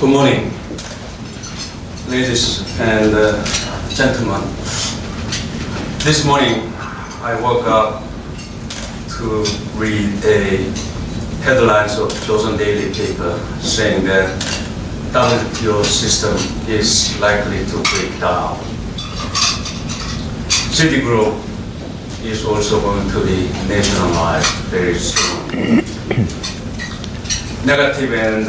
Good morning, ladies and gentlemen. This morning I woke up to read the headlines of Joseon Daily paper saying that WTO system is likely to break down. Citigroup is also going to be nationalized very soon. Negative and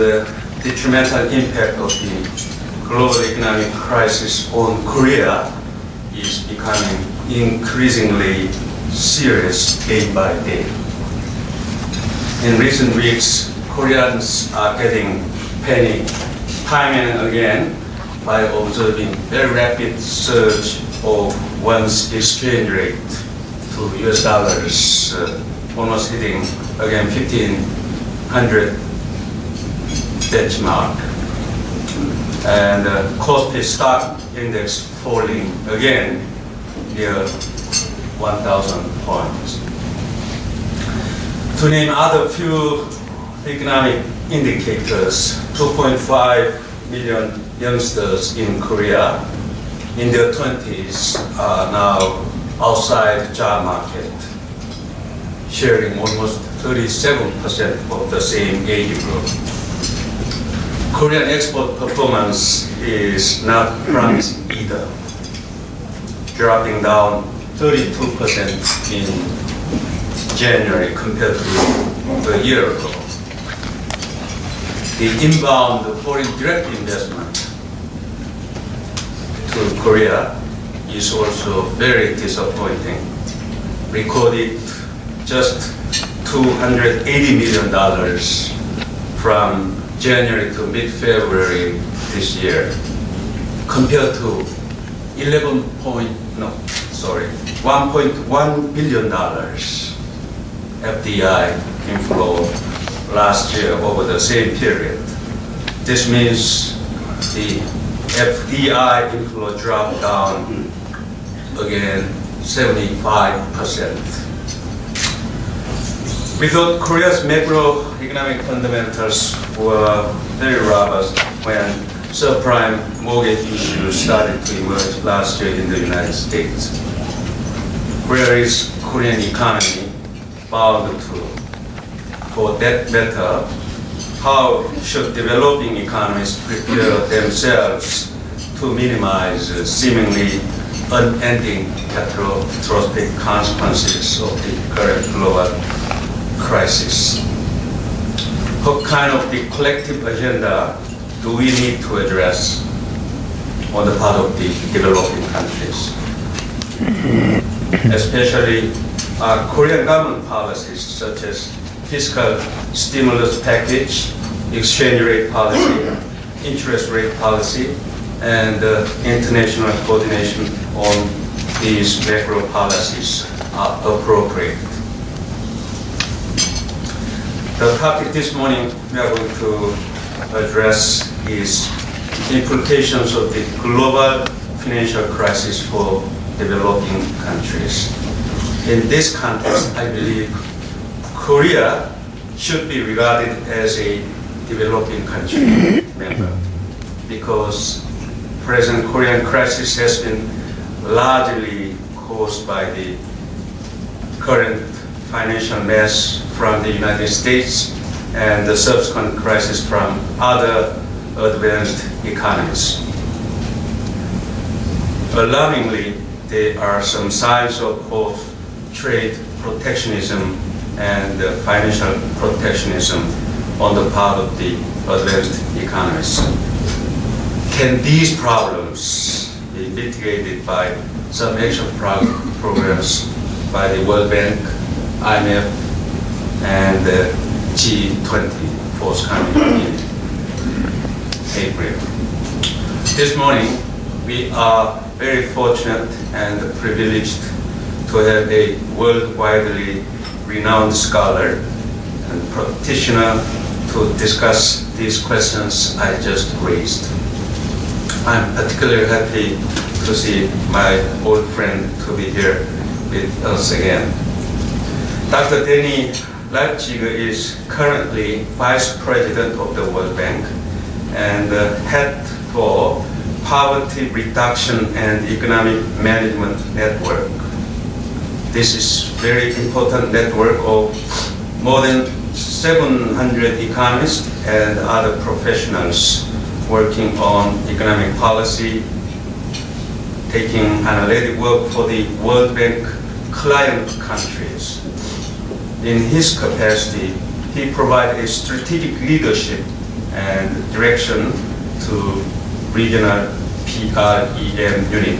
detrimental impact of the global economic crisis on Korea is becoming increasingly serious day by day. In recent weeks, Koreans are getting panicked time and again by observing very rapid surge of one's exchange rate to US dollars, almost hitting again 1,500 benchmark, and Kospi stock index falling again near 1,000 points. To name other few economic indicators, 2.5 million youngsters in Korea in their 20s are now outside the job market, sharing almost 37% of the same age group. Korean export performance is not promising either, dropping down 32% in January compared to a year ago. The inbound foreign direct investment to Korea is also very disappointing, recorded just $280 million from January to mid-February this year, compared to $1.1 billion FDI inflow last year over the same period. This means the FDI inflow dropped down again 75%. We thought Korea's macroeconomic fundamentals were very robust when subprime mortgage issues started to emerge last year in the United States. Where is Korean economy bound to? For that matter, how should developing economies prepare themselves to minimize seemingly unending catastrophic consequences of the current global crisis? What kind of the collective agenda do we need to address on the part of the developing countries? Especially Korean government policies such as fiscal stimulus package, exchange rate policy, interest rate policy, and international coordination on these macro policies are appropriate. The topic this morning we are going to address is implications of the global financial crisis for developing countries. In this context, I believe Korea should be regarded as a developing country member, because present Korean crisis has been largely caused by the current financial mess from the United States and the subsequent crisis from other advanced economies. Alarmingly, there are some signs of both trade protectionism and financial protectionism on the part of the advanced economies. Can these problems be mitigated by some action programs by the World Bank, IMF, and the G20 forthcoming in April? This morning, we are very fortunate and privileged to have a worldwide renowned scholar and practitioner to discuss these questions I just raised. I'm particularly happy to see my old friend to be here with us again. Dr. Leipziger is currently Vice President of the World Bank and head for Poverty Reduction and Economic Management Network. This is very important network of more than 700 economists and other professionals working on economic policy, taking analytic work for the World Bank client countries. In his capacity, he provided a strategic leadership and direction to regional PREM unit,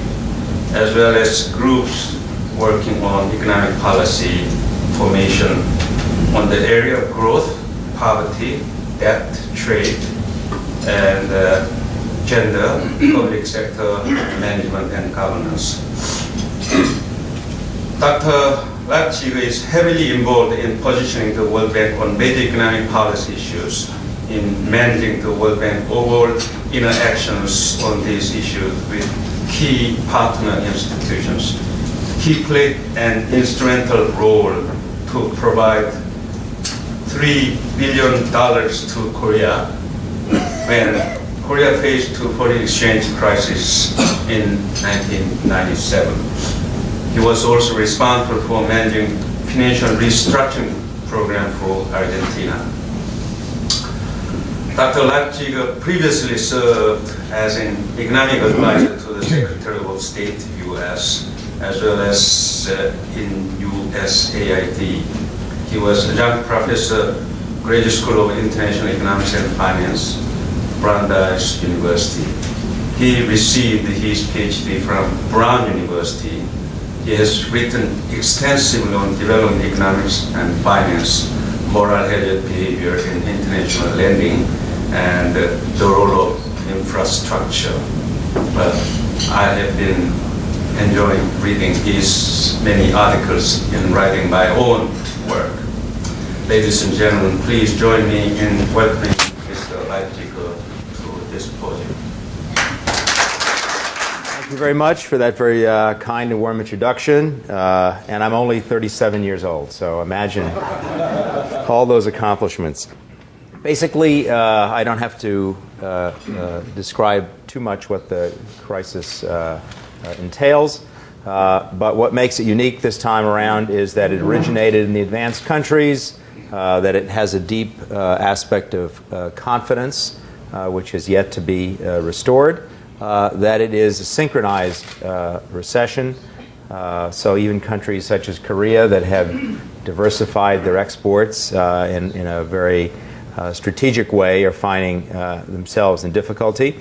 as well as groups working on economic policy formation on the area of growth, poverty, debt, trade, and gender, public sector management and governance. Dr. Leipziger is heavily involved in positioning the World Bank on major economic policy issues, in managing the World Bank overall interactions on these issues with key partner institutions. He played an instrumental role to provide $3 billion to Korea when Korea faced a foreign exchange crisis in 1997. He was also responsible for managing financial restructuring program for Argentina. Dr. Leipziger previously served as an economic advisor to the Secretary of State, U.S., as well as in USAID. He was adjunct professor, Graduate School of International Economics and Finance, Brandeis University. He received his PhD from Brown University. He has written extensively on development economics and finance, moral hazard behavior in international lending, and the role of infrastructure. But I have been enjoying reading his many articles in writing my own work. Ladies and gentlemen, please join me in welcoming Mr. Leipziger to this podium. Thank you very much for that very kind and warm introduction. And I'm only 37 years old, so imagine all those accomplishments. Basically, I don't have to describe too much what the crisis entails, but what makes it unique this time around is that it originated in the advanced countries, that it has a deep aspect of confidence, which has yet to be restored, that it is a synchronized recession, so even countries such as Korea that have diversified their exports in a very strategic way are finding themselves in difficulty.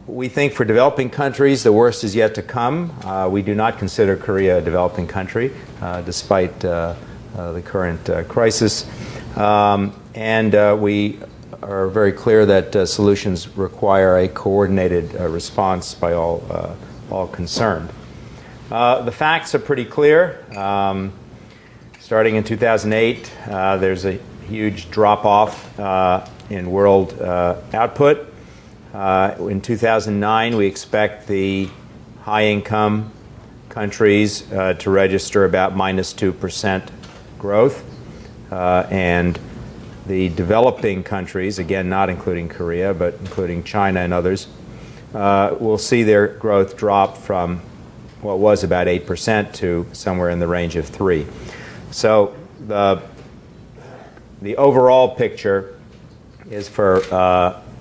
We think for developing countries, the worst is yet to come. We do not consider Korea a developing country, despite the current crisis. And we are very clear that solutions require a coordinated response by all concerned. The facts are pretty clear. Starting in 2008, there's a huge drop-off in world output. In 2009, we expect the high-income countries to register about minus 2% growth. And the developing countries, again, not including Korea, but including China and others, will see their growth drop from what was about 8% to somewhere in the range of 3%. So the overall picture is for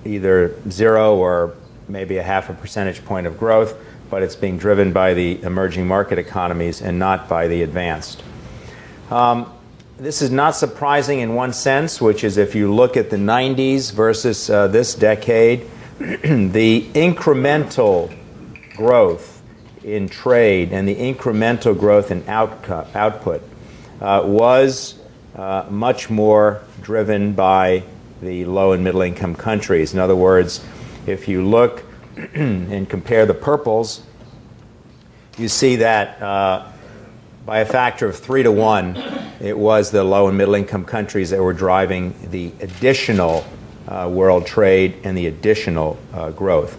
either 0 or maybe a half a percentage point of growth, but it's being driven by the emerging market economies and not by the advanced. This is not surprising in one sense, which is if you look at the 90s versus this decade, the incremental growth in trade and the incremental growth in output was much more driven by the low and middle income countries. In other words, if you look and compare the purples, you see that by a factor of 3 to 1, it was the low and middle income countries that were driving the additional world trade and the additional growth.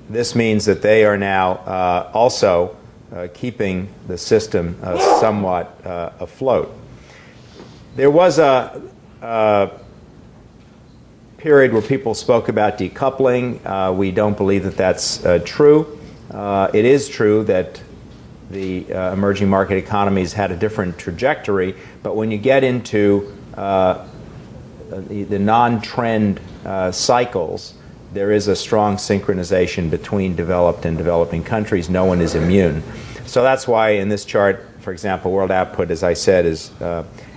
This means that they are now also keeping the system somewhat afloat. There was a period where people spoke about decoupling. We don't believe that that's true. It is true that the emerging market economies had a different trajectory, but when you get into the non-trend cycles, there is a strong synchronization between developed and developing countries. No one is immune. So that's why in this chart, for example, world output, as I said, is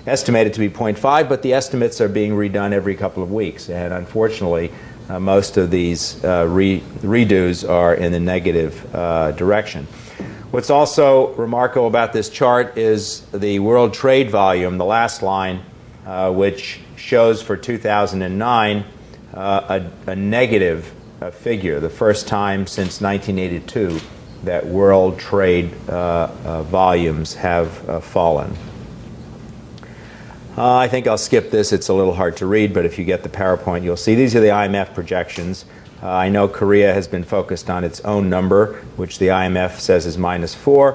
estimated to be 0.5, but the estimates are being redone every couple of weeks. And unfortunately, most of these redos are in the negative direction. What's also remarkable about this chart is the world trade volume, the last line, which shows for 2009 a negative figure, the first time since 1982 that world trade volumes have fallen. I think I'll skip this. It's a little hard to read, but if you get the PowerPoint, you'll see these are the IMF projections. I know Korea has been focused on its own number, which the IMF says is -4.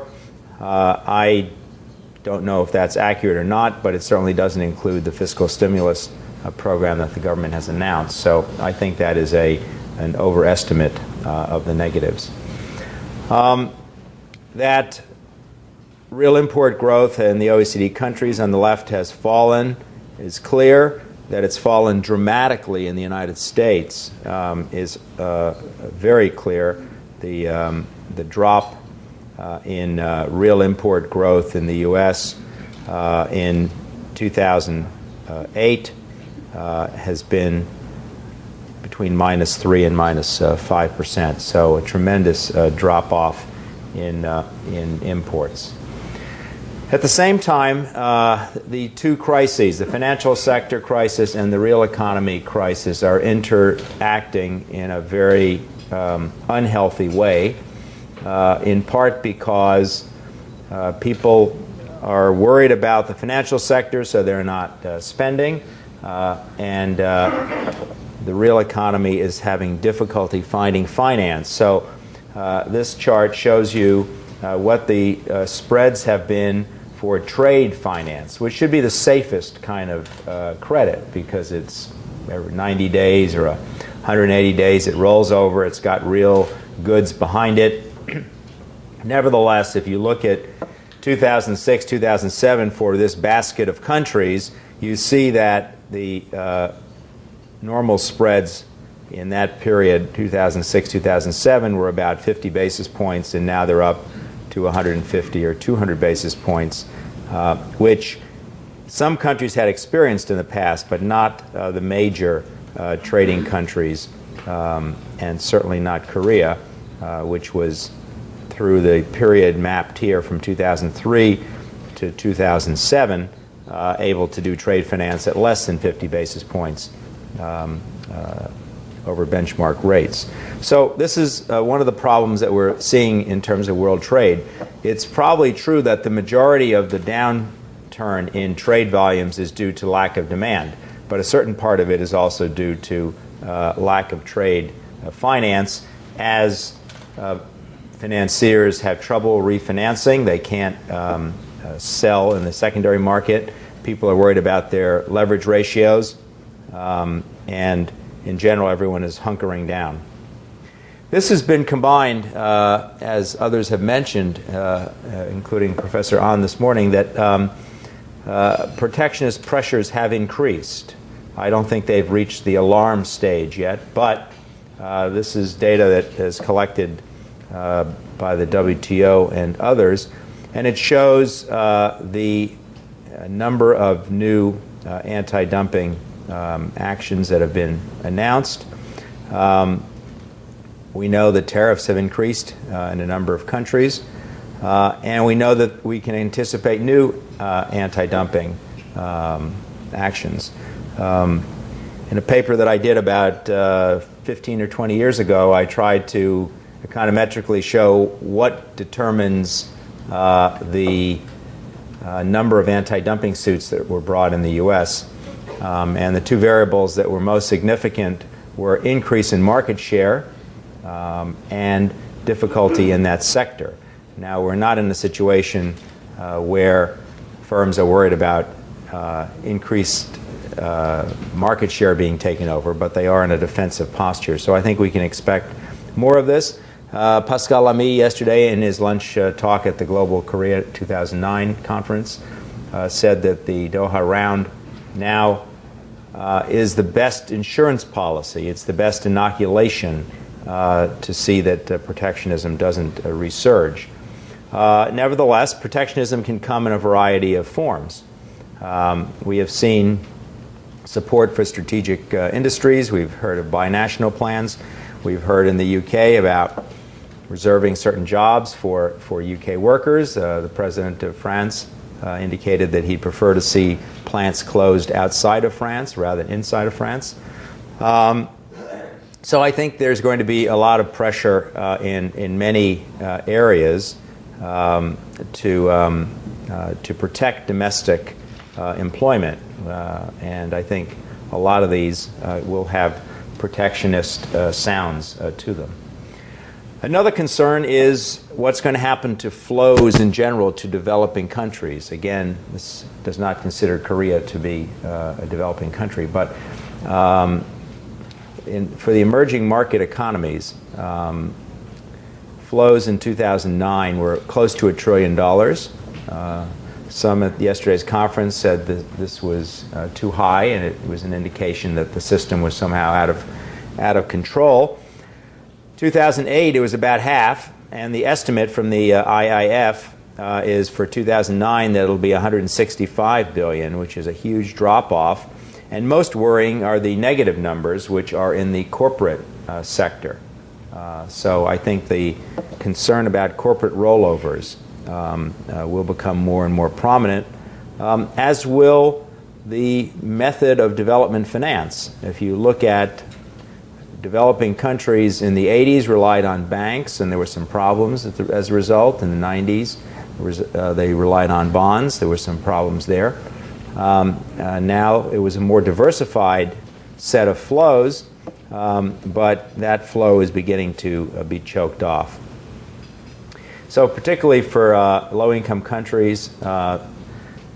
I don't know if that's accurate or not, but it certainly doesn't include the fiscal stimulus program that the government has announced. So I think that is an overestimate of the negatives. That real import growth in the OECD countries on the left has fallen. It's clear that it's fallen dramatically in the United States is very clear. The drop in real import growth in the U.S. In 2008 has been between -3 and -5%. So a tremendous drop-off in imports. At the same time, the two crises, the financial sector crisis and the real economy crisis, are interacting in a very unhealthy way, in part because people are worried about the financial sector, so they're not spending, and the real economy is having difficulty finding finance. So this chart shows you what the spreads have been for trade finance, which should be the safest kind of credit because it's every 90 days or 180 days it rolls over, it's got real goods behind it. Nevertheless, if you look at 2006, 2007 for this basket of countries, you see that the normal spreads in that period, 2006, 2007, were about 50 basis points, and now they're up to 150 or 200 basis points, which some countries had experienced in the past, but not the major trading countries, and certainly not Korea, which was through the period mapped here from 2003 to 2007, able to do trade finance at less than 50 basis points over benchmark rates. So this is one of the problems that we're seeing in terms of world trade. It's probably true that the majority of the downturn in trade volumes is due to lack of demand, but a certain part of it is also due to lack of trade finance. As financiers have trouble refinancing, they can't sell in the secondary market. People are worried about their leverage ratios, and in general, everyone is hunkering down. This has been combined, as others have mentioned, including Professor Ahn this morning, that protectionist pressures have increased. I don't think they've reached the alarm stage yet, but this is data that is collected by the WTO and others, and it shows the number of new anti-dumping actions that have been announced. We know that tariffs have increased in a number of countries, and we know that we can anticipate new anti-dumping actions. In a paper that I did about 15 or 20 years ago, I tried to econometrically show what determines the number of anti-dumping suits that were brought in the U.S. And the two variables that were most significant were increase in market share and difficulty in that sector. Now, we're not in a situation where firms are worried about increased market share being taken over, but they are in a defensive posture. So I think we can expect more of this. Pascal Lamy yesterday in his lunch talk at the Global Korea 2009 conference said that the Doha round now is the best insurance policy. It's the best inoculation to see that protectionism doesn't resurge. Nevertheless, protectionism can come in a variety of forms. We have seen support for strategic industries. We've heard of binational plans. We've heard in the UK about reserving certain jobs for UK workers. The President of France indicated that he'd prefer to see plants closed outside of France rather than inside of France. So I think there's going to be a lot of pressure in many areas to protect domestic employment, and I think a lot of these will have protectionist sounds to them. Another concern is what's going to happen to flows in general to developing countries. Again, this does not consider Korea to be a developing country, but for the emerging market economies, flows in 2009 were close to $1 trillion. Some at yesterday's conference said that this was too high, and it was an indication that the system was somehow out of control. 2008, it was about half, and the estimate from the IIF is for 2009 that it'll be $165 billion, which is a huge drop-off. And most worrying are the negative numbers, which are in the corporate sector. So I think the concern about corporate rollovers will become more and more prominent, as will the method of development finance. If you look at developing countries in the 80s relied on banks, and there were some problems as a result. In the 90s, they relied on bonds. There were some problems there. Now it was a more diversified set of flows, but that flow is beginning to be choked off. So particularly for low-income countries, net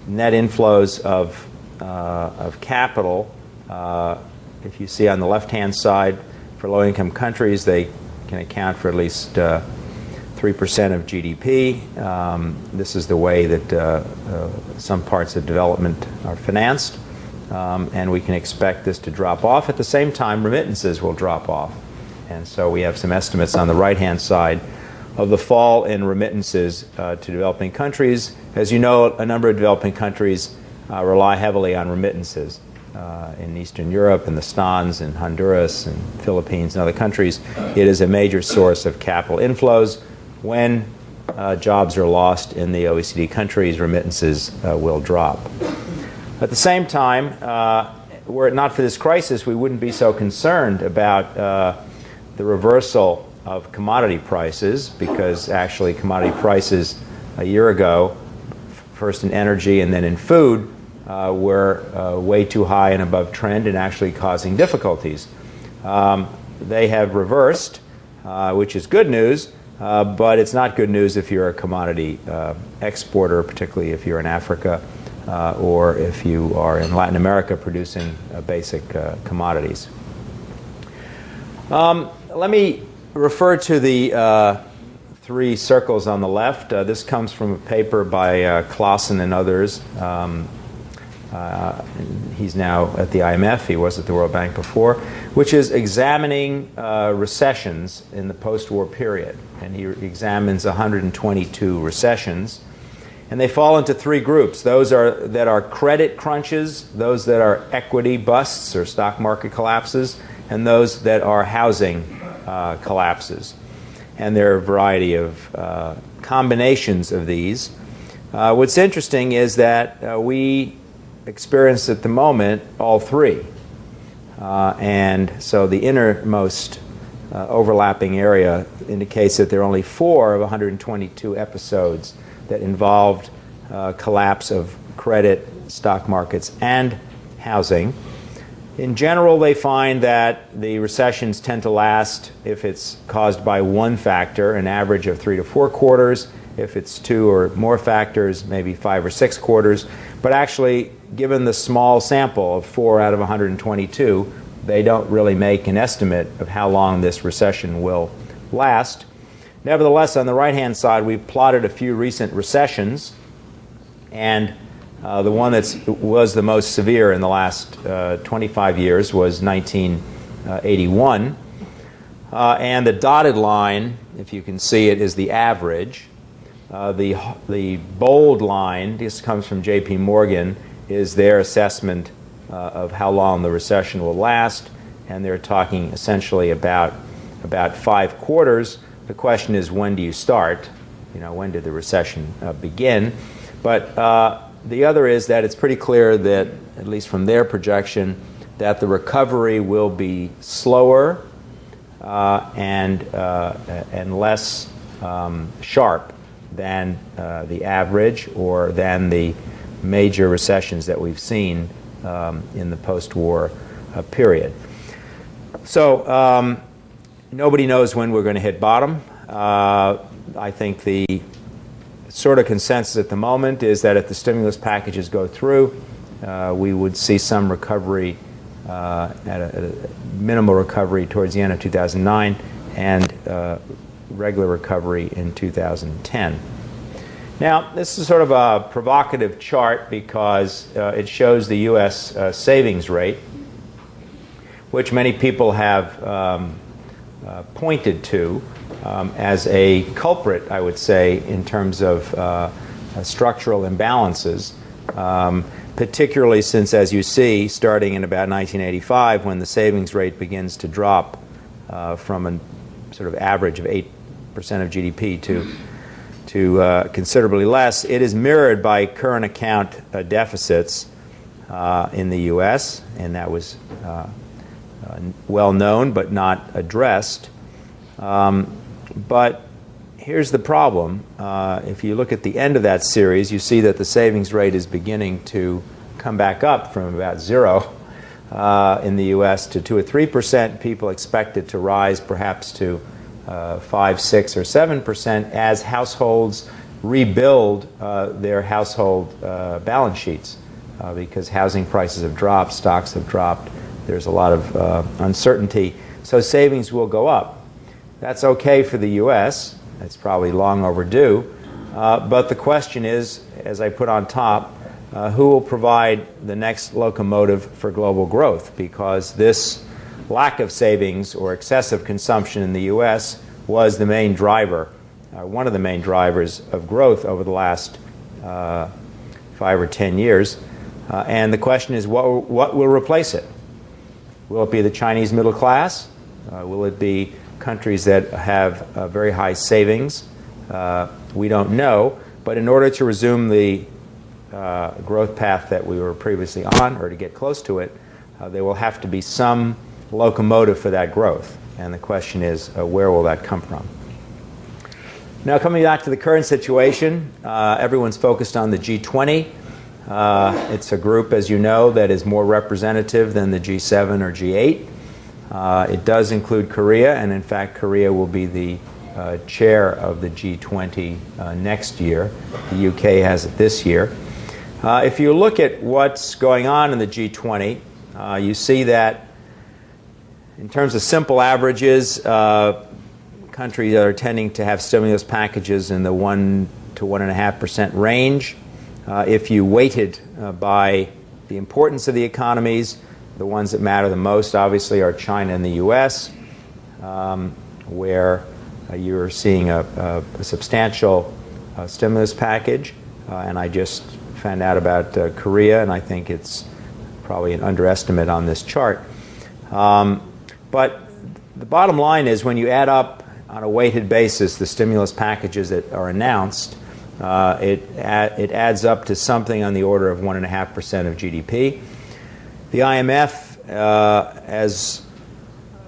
inflows of capital, if you see on the left-hand side, for low-income countries, they can account for at least 3% of GDP. This is the way that some parts of development are financed, and we can expect this to drop off. At the same time, remittances will drop off. And so we have some estimates on the right-hand side of the fall in remittances to developing countries. As you know, a number of developing countries rely heavily on remittances. In Eastern Europe, in the Stans, in Honduras, and Philippines, and other countries, it is a major source of capital inflows. When jobs are lost in the OECD countries, remittances will drop. At the same time, were it not for this crisis, we wouldn't be so concerned about the reversal of commodity prices, because actually commodity prices a year ago, first in energy and then in food, were way too high and above trend and actually causing difficulties. They have reversed, which is good news, but it's not good news if you're a commodity exporter, particularly if you're in Africa or if you are in Latin America producing basic commodities. Let me refer to the three circles on the left. This comes from a paper by Clausen and others. He's now at the IMF, he was at the World Bank before, which is examining recessions in the post-war period. And he examines 122 recessions. And they fall into three groups. Those that are credit crunches, those that are equity busts or stock market collapses, and those that are housing collapses. And there are a variety of combinations of these. What's interesting is that we experience at the moment all three. And so the innermost overlapping area indicates that there are only 4 of 122 episodes that involved collapse of credit, stock markets, and housing. In general, they find that the recessions tend to last, if it's caused by one factor, an average of 3 to 4 quarters. If it's 2 or more factors, maybe 5 or 6 quarters. But actually, given the small sample of 4 out of 122, they don't really make an estimate of how long this recession will last. Nevertheless, on the right-hand side, we've plotted a few recent recessions, and the one that was the most severe in the last 25 years was 1981. And the dotted line, if you can see it, is the average. The bold line, this comes from J.P. Morgan, is their assessment of how long the recession will last, and they're talking essentially about 5 quarters. The question is, when do you start? When did the recession begin? But the other is that it's pretty clear that, at least from their projection, that the recovery will be slower and less sharp than the average or than the major recessions that we've seen in the post-war period. So nobody knows when we're going to hit bottom. I think the sort of consensus at the moment is that if the stimulus packages go through, we would see some recovery, at a minimal recovery towards the end of 2009 and regular recovery in 2010. Now, this is sort of a provocative chart because it shows the U.S. Savings rate, which many people have pointed to as a culprit, I would say, in terms of structural imbalances, particularly since, as you see, starting in about 1985, when the savings rate begins to drop from a sort of average of 8% of GDP to considerably less, it is mirrored by current account deficits in the U.S., and that was well known but not addressed. But here's the problem. If you look at the end of that series, you see that the savings rate is beginning to come back up from about 0 in the U.S. to 2 or 3%. People expect it to rise perhaps to 5, 6, or 7% as households rebuild their household balance sheets because housing prices have dropped, stocks have dropped, there's a lot of uncertainty. So savings will go up. That's okay for the U.S. It's probably long overdue. But the question is, as I put on top, who will provide the next locomotive for global growth? Because this lack of savings or excessive consumption in the U.S. was the main driver, one of the main drivers of growth over the last 5 or 10 years. And the question is, what will replace it? Will it be the Chinese middle class? Will it be countries that have very high savings? We don't know. But in order to resume the growth path that we were previously on, or to get close to it, there will have to be some locomotive for that growth. And the question is, where will that come from? Now, coming back to the current situation, everyone's focused on the G20. It's a group, as you know, that is more representative than the G7 or G8. It does include Korea, and in fact, Korea will be the chair of the G20 next year. The UK has it this year. If you look at what's going on in the G20, you see that in terms of simple averages, countries that are tending to have stimulus packages in the 1 to 1.5% range. If you weighted by the importance of the economies, the ones that matter the most, obviously, are China and the U.S., where you're seeing a substantial stimulus package. And I just found out about Korea, and I think it's probably an underestimate on this chart. But the bottom line is, when you add up on a weighted basis the stimulus packages that are announced, it adds up to something on the order of 1.5% of GDP. The IMF, as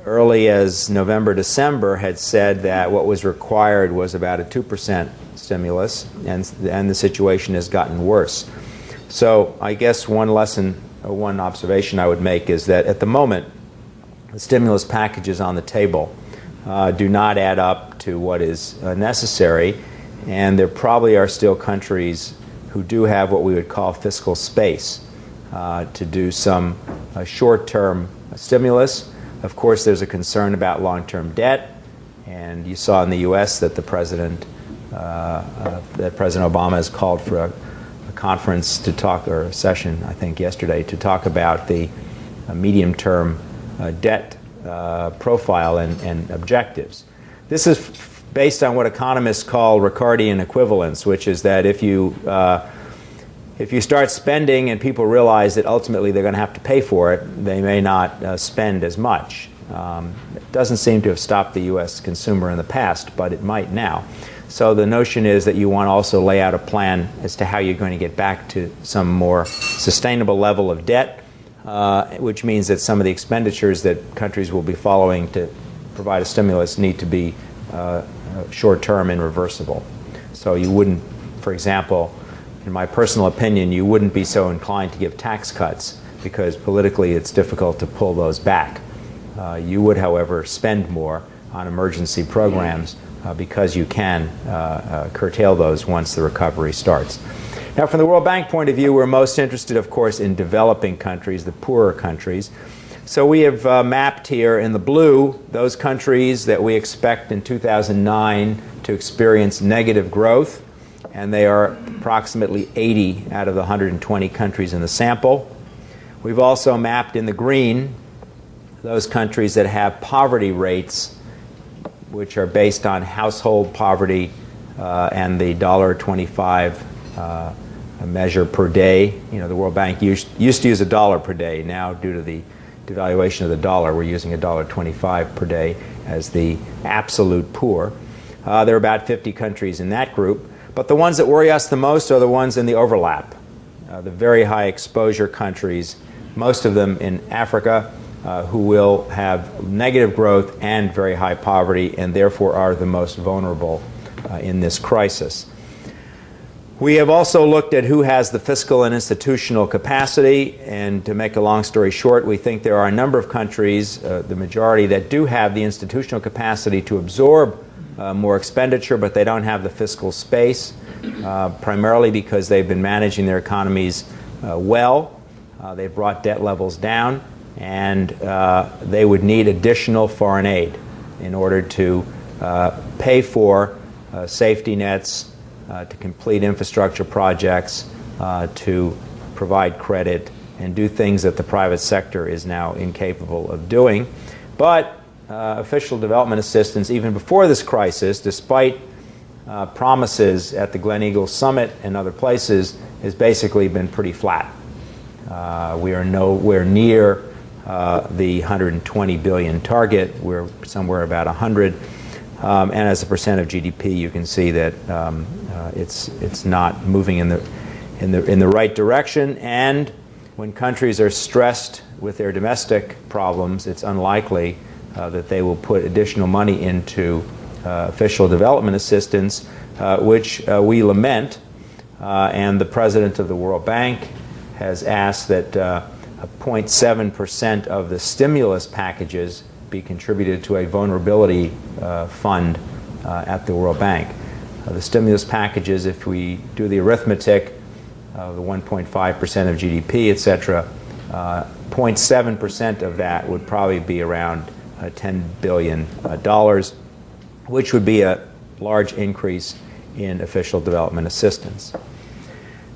early as November, December, had said that what was required was about a 2% stimulus, and the situation has gotten worse. So I guess one observation I would make is that at the moment, the stimulus packages on the table do not add up to what is necessary, and there probably are still countries who do have what we would call fiscal space. to do some short-term stimulus. Of course, there's a concern about long-term debt, and you saw in the U.S. that President Obama has called for a conference to talk, or a session, I think, yesterday, to talk about the medium-term debt profile and objectives. This is based on what economists call Ricardian equivalence, which is that if you start spending and people realize that ultimately they're going to have to pay for it, they may not spend as much. It doesn't seem to have stopped the U.S. consumer in the past, but it might now. So the notion is that you want to also lay out a plan as to how you're going to get back to some more sustainable level of debt, which means that some of the expenditures that countries will be following to provide a stimulus need to be short-term and reversible. So you wouldn't, for example, in my personal opinion, you wouldn't be so inclined to give tax cuts because politically it's difficult to pull those back. You would, however, spend more on emergency programs because you can curtail those once the recovery starts. Now, from the World Bank point of view, we're most interested, of course, in developing countries, the poorer countries. So we have mapped here in the blue those countries that we expect in 2009 to experience negative growth, and they are approximately 80 out of the 120 countries in the sample. We've also mapped in the green those countries that have poverty rates which are based on household poverty and the $1.25 measure per day. You know, the World Bank used to use $1 per day. Now, due to the devaluation of the dollar, we're using $1.25 per day as the absolute poor. There are about 50 countries in that group. But the ones that worry us the most are the ones in the overlap, the very high exposure countries, most of them in Africa, who will have negative growth and very high poverty and therefore are the most vulnerable in this crisis. We have also looked at who has the fiscal and institutional capacity, and to make a long story short, we think there are a number of countries, the majority, that do have the institutional capacity to absorb more expenditure, but they don't have the fiscal space, primarily because they've been managing their economies well. They've brought debt levels down, and they would need additional foreign aid in order to pay for safety nets, to complete infrastructure projects, to provide credit, and do things that the private sector is now incapable of doing. But official development assistance, even before this crisis, despite promises at the Gleneagles Summit and other places, has basically been pretty flat. We are nowhere near the 120 billion target. We're somewhere about 100. And as a percent of GDP, you can see that it's not moving in the right direction. And when countries are stressed with their domestic problems, it's unlikely that they will put additional money into official development assistance, which we lament. And the president of the World Bank has asked that 0.7% of the stimulus packages be contributed to a vulnerability fund at the World Bank. The stimulus packages, if we do the arithmetic, the 1.5% of GDP, etc., 0.7% of that would probably be around $10 billion, which would be a large increase in official development assistance.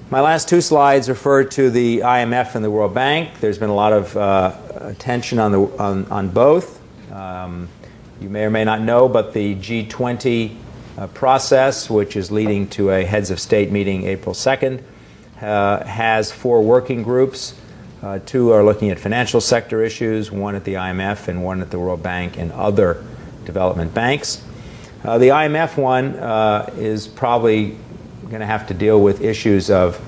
My last two slides refer to the IMF and the World Bank. There's been a lot of attention on both. You may or may not know, but the G20 process, which is leading to a heads of state meeting April 2nd, has 4 working groups. 2 are looking at financial sector issues, 1 at the IMF and 1 at the World Bank and other development banks. The IMF one is probably going to have to deal with issues of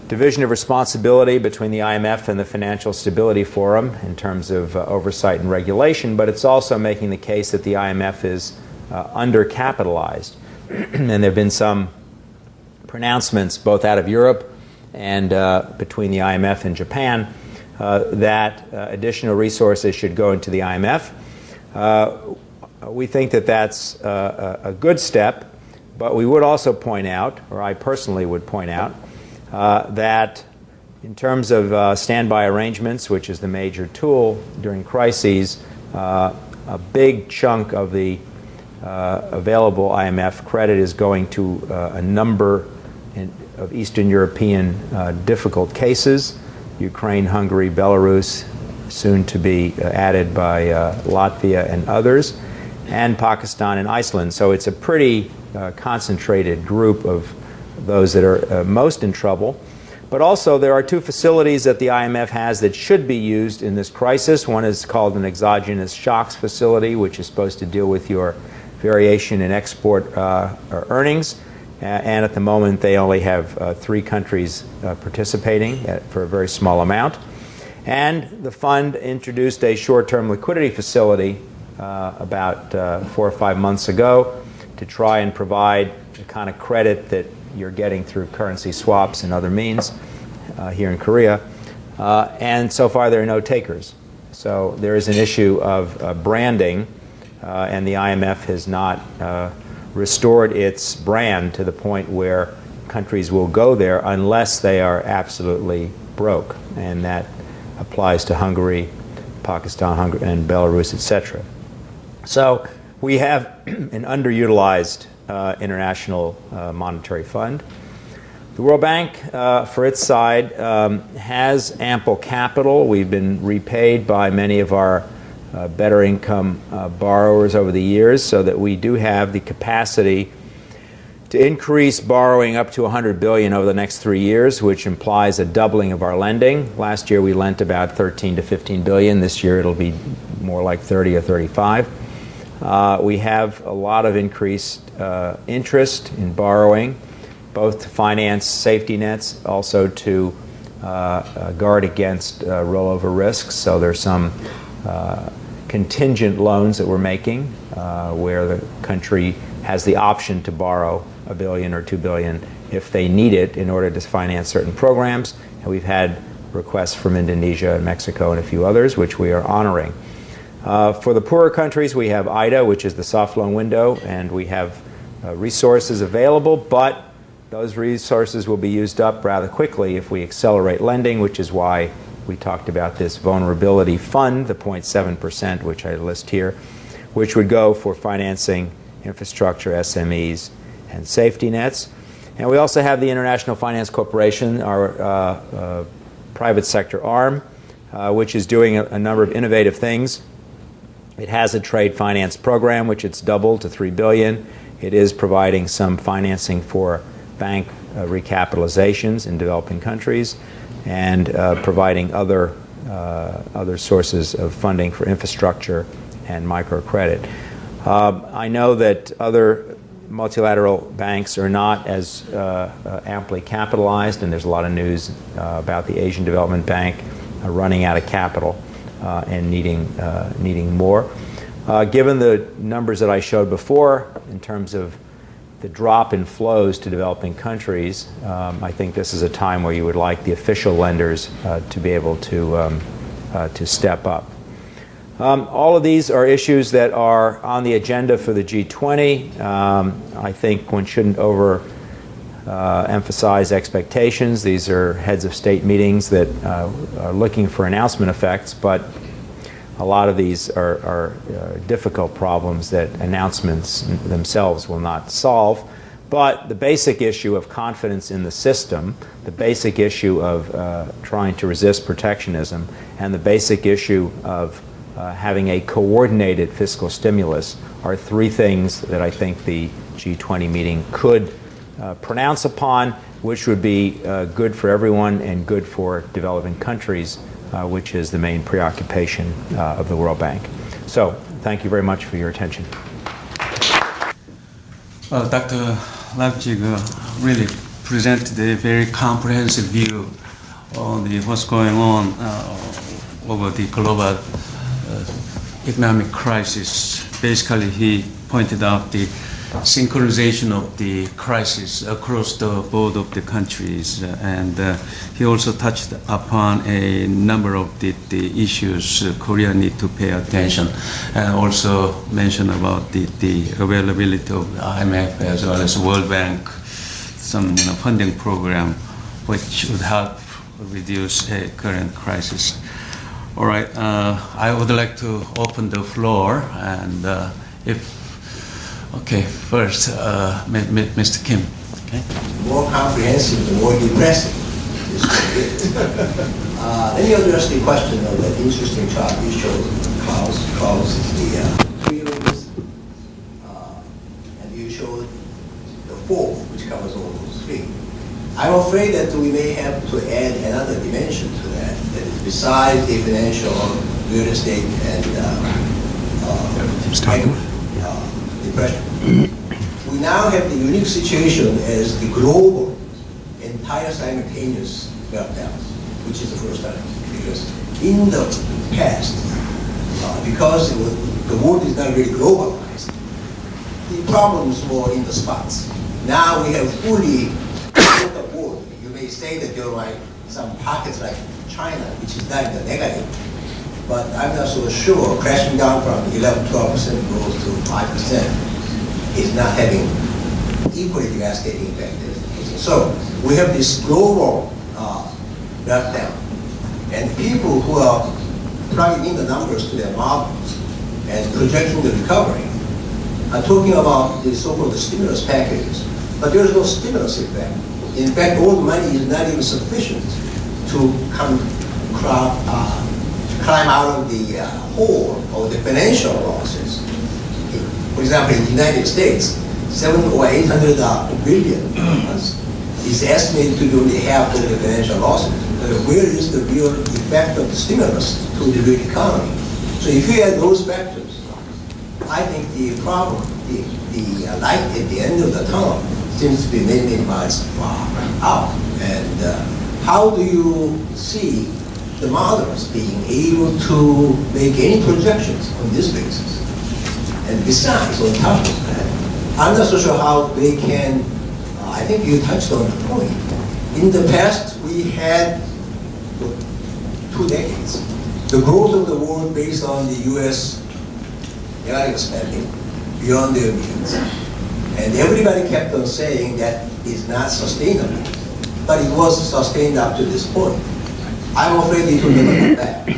division of responsibility between the IMF and the Financial Stability Forum in terms of oversight and regulation, but it's also making the case that the IMF is undercapitalized. And there have been some pronouncements both out of Europe and between the IMF and Japan that additional resources should go into the IMF. We think that that's a good step, but we would also point out, or I personally would point out, that In terms of standby arrangements, which is the major tool during crises, a big chunk of the available IMF credit is going to a number of Eastern European difficult cases: Ukraine, Hungary, Belarus, soon to be added by Latvia and others, and Pakistan and Iceland. So it's a pretty concentrated group of those that are most in trouble. But also there are two facilities that the IMF has that should be used in this crisis. One is called an exogenous shocks facility, which is supposed to deal with your variation in export earnings. And at the moment they only have 3 countries participating for a very small amount. And the fund introduced a short-term liquidity facility about 4 or 5 months ago to try and provide the kind of credit that you're getting through currency swaps and other means here in Korea. And so far there are no takers. So there is an issue of branding, and the IMF has not restored its brand to the point where countries will go there unless they are absolutely broke. And that applies to Hungary, Pakistan, and Belarus, etc. So we have an underutilized International Monetary Fund. The World Bank, for its side, has ample capital. We've been repaid by many of our better income borrowers over the years, so that we do have the capacity to increase borrowing up to $100 billion over the next 3 years, which implies a doubling of our lending. Last year we lent about 13 to 15 billion. This year it'll be more like 30 or 35. We have a lot of increased interest in borrowing, both to finance safety nets, also to guard against rollover risks. So there's some contingent loans that we're making where the country has the option to borrow $1 billion or $2 billion if they need it in order to finance certain programs. And we've had requests from Indonesia and Mexico and a few others, which we are honoring. For the poorer countries, we have IDA, which is the soft loan window, and we have resources available, but those resources will be used up rather quickly if we accelerate lending, which is why we talked about this vulnerability fund, the 0.7%, which I list here, which would go for financing infrastructure, SMEs, and safety nets. And we also have the International Finance Corporation, our private sector arm, which is doing a number of innovative things. It has a trade finance program, which it's doubled to $3 billion. It is providing some financing for bank recapitalizations in developing countries, and providing other sources of funding for infrastructure and microcredit. I know that other multilateral banks are not as amply capitalized, and there's a lot of news about the Asian Development Bank running out of capital and needing more. Given the numbers that I showed before in terms of the drop in flows to developing countries, I think this is a time where you would like the official lenders to be able to step up. All of these are issues that are on the agenda for the G20. I think one shouldn't emphasize expectations. These are heads of state meetings that are looking for announcement effects, but a lot of these are difficult problems that announcements themselves will not solve. But the basic issue of confidence in the system, the basic issue of trying to resist protectionism, and the basic issue of having a coordinated fiscal stimulus are 3 things that I think the G20 meeting could pronounce upon, which would be good for everyone and good for developing countries, which is the main preoccupation of the World Bank. So, thank you very much for your attention. Well, Dr. Leipziger really presented a very comprehensive view on what's going on over the global economic crisis. Basically, he pointed out the synchronization of the crisis across the board of the countries, and he also touched upon a number of the issues Korea need to pay attention, and also mentioned about the availability of the IMF as well as World Bank, some funding program which would help reduce a current crisis. All right, I would like to open the floor, and first, Mr. Kim. Okay. More comprehensive, the more depressing. Let me address the question of that interesting chart you showed, Klaus, the 3 rings, and you showed the 4, which covers all those 3. I'm afraid that we may have to add another dimension to that is besides the financial, real estate, and depression. We now have the unique situation as the global, entire simultaneous meltdowns, which is the first time. Because in the past, because the world is not really globalized, the problems were in the spots. Now we have fully the world. You may say that there are like some pockets like China, which is not in the negative, but I'm not so sure crashing down from 11-12% growth to 5% is not having equally devastating effect. So we have this global meltdown, and people who are plugging in the numbers to their models and projecting the recovery are talking about the so-called stimulus packages, but there is no stimulus effect. In fact, all the money is not even sufficient to climb out of the hole of the financial losses. For example, in the United States, 700 or 800 billion is estimated to be only half of the financial losses. Where is the real effect of the stimulus to the real economy? So if you add those factors, I think the problem, the light at the end of the tunnel seems to be many miles far out. And how do you see the models being able to make any projections on this basis? And besides, on top of that, I'm not so sure how they can, I think you touched on the point. In the past, we had 2 decades. The growth of the world based on the U.S. economic spending beyond their means. And everybody kept on saying that is not sustainable. But it was sustained up to this point. I'm afraid it will never come back.